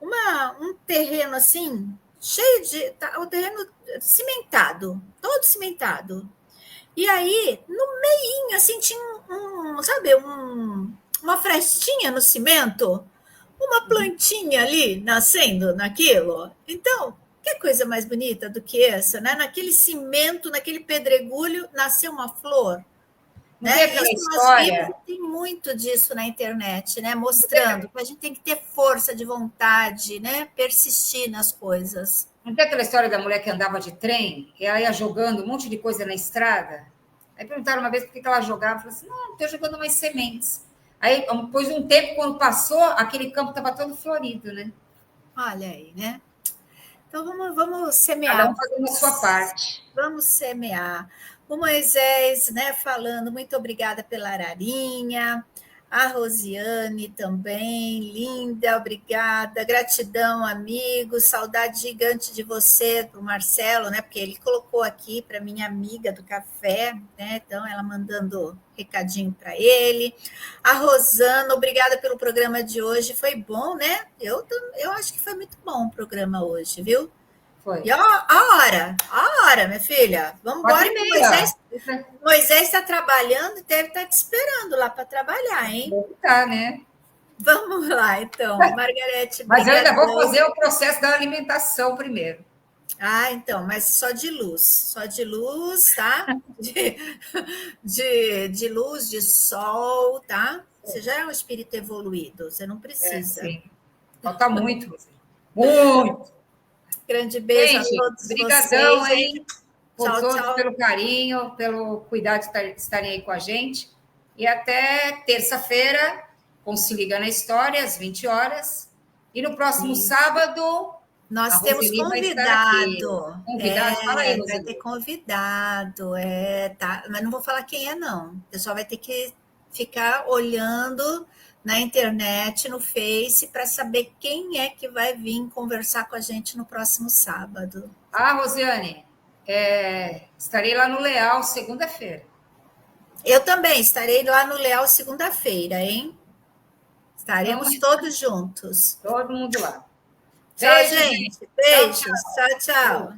Speaker 2: Um terreno assim, cheio de. O terreno cimentado, todo cimentado. E aí, no meinho, assim, tinha uma frestinha no cimento, uma plantinha ali nascendo naquilo. Então, que coisa mais bonita do que essa, né? Naquele cimento, naquele pedregulho, nasceu uma flor.
Speaker 3: Não
Speaker 2: Né?
Speaker 3: tem aquela
Speaker 2: Isso
Speaker 3: história?
Speaker 2: tem muito disso na internet, né? Mostrando que a gente tem que ter força de vontade, né? Persistir nas coisas.
Speaker 3: Não tem aquela história da mulher que andava de trem, e ela ia jogando um monte de coisa na estrada? Aí perguntaram uma vez por que ela jogava. Eu falei assim, não, estou jogando mais sementes. Aí, depois de um tempo, quando passou, aquele campo estava todo florido, né?
Speaker 2: Olha aí, né? Então, vamos semear.
Speaker 3: Cada um fazendo a sua parte.
Speaker 2: Vamos semear. O Moisés, né, falando, muito obrigada pela ararinha. A Rosiane também, linda, obrigada. Gratidão, amigo. Saudade gigante de você, para o Marcelo, né? Porque ele colocou aqui para minha amiga do café, né? Então, ela mandando recadinho para ele. A Rosana, obrigada pelo programa de hoje. Foi bom, né? Eu acho que foi muito bom o programa hoje, viu?
Speaker 3: Foi.
Speaker 2: E a hora, minha filha. Vamos embora que Moisés está trabalhando e deve estar te esperando lá para trabalhar, hein?
Speaker 3: Tá, né?
Speaker 2: Vamos lá, então. Margarete,
Speaker 3: mas eu ainda vou fazer o processo da alimentação primeiro.
Speaker 2: Então, mas só de luz, tá? De luz, de sol, tá? Você já é um espírito evoluído, você não precisa.
Speaker 3: Sim. Falta muito. Muito.
Speaker 2: Grande beijo, gente, a todos
Speaker 3: brigadão
Speaker 2: vocês.
Speaker 3: Aí, por tchau, todos, tchau. Pelo carinho, pelo cuidado de estarem aí com a gente. E até terça-feira, com Se Liga na História, às 20 horas. E no próximo sábado,
Speaker 2: nós temos convidado.
Speaker 3: Fala aí,
Speaker 2: vai ter convidado. Tá. Mas não vou falar quem é, não. O pessoal vai ter que ficar olhando na internet, no Face, para saber quem é que vai vir conversar com a gente no próximo sábado.
Speaker 3: Rosiane, estarei lá no Leal segunda-feira.
Speaker 2: Eu também estarei lá no Leal segunda-feira, hein? Estaremos todos juntos.
Speaker 3: Todo mundo lá.
Speaker 2: Tchau, gente. Beijos. Tchau, tchau.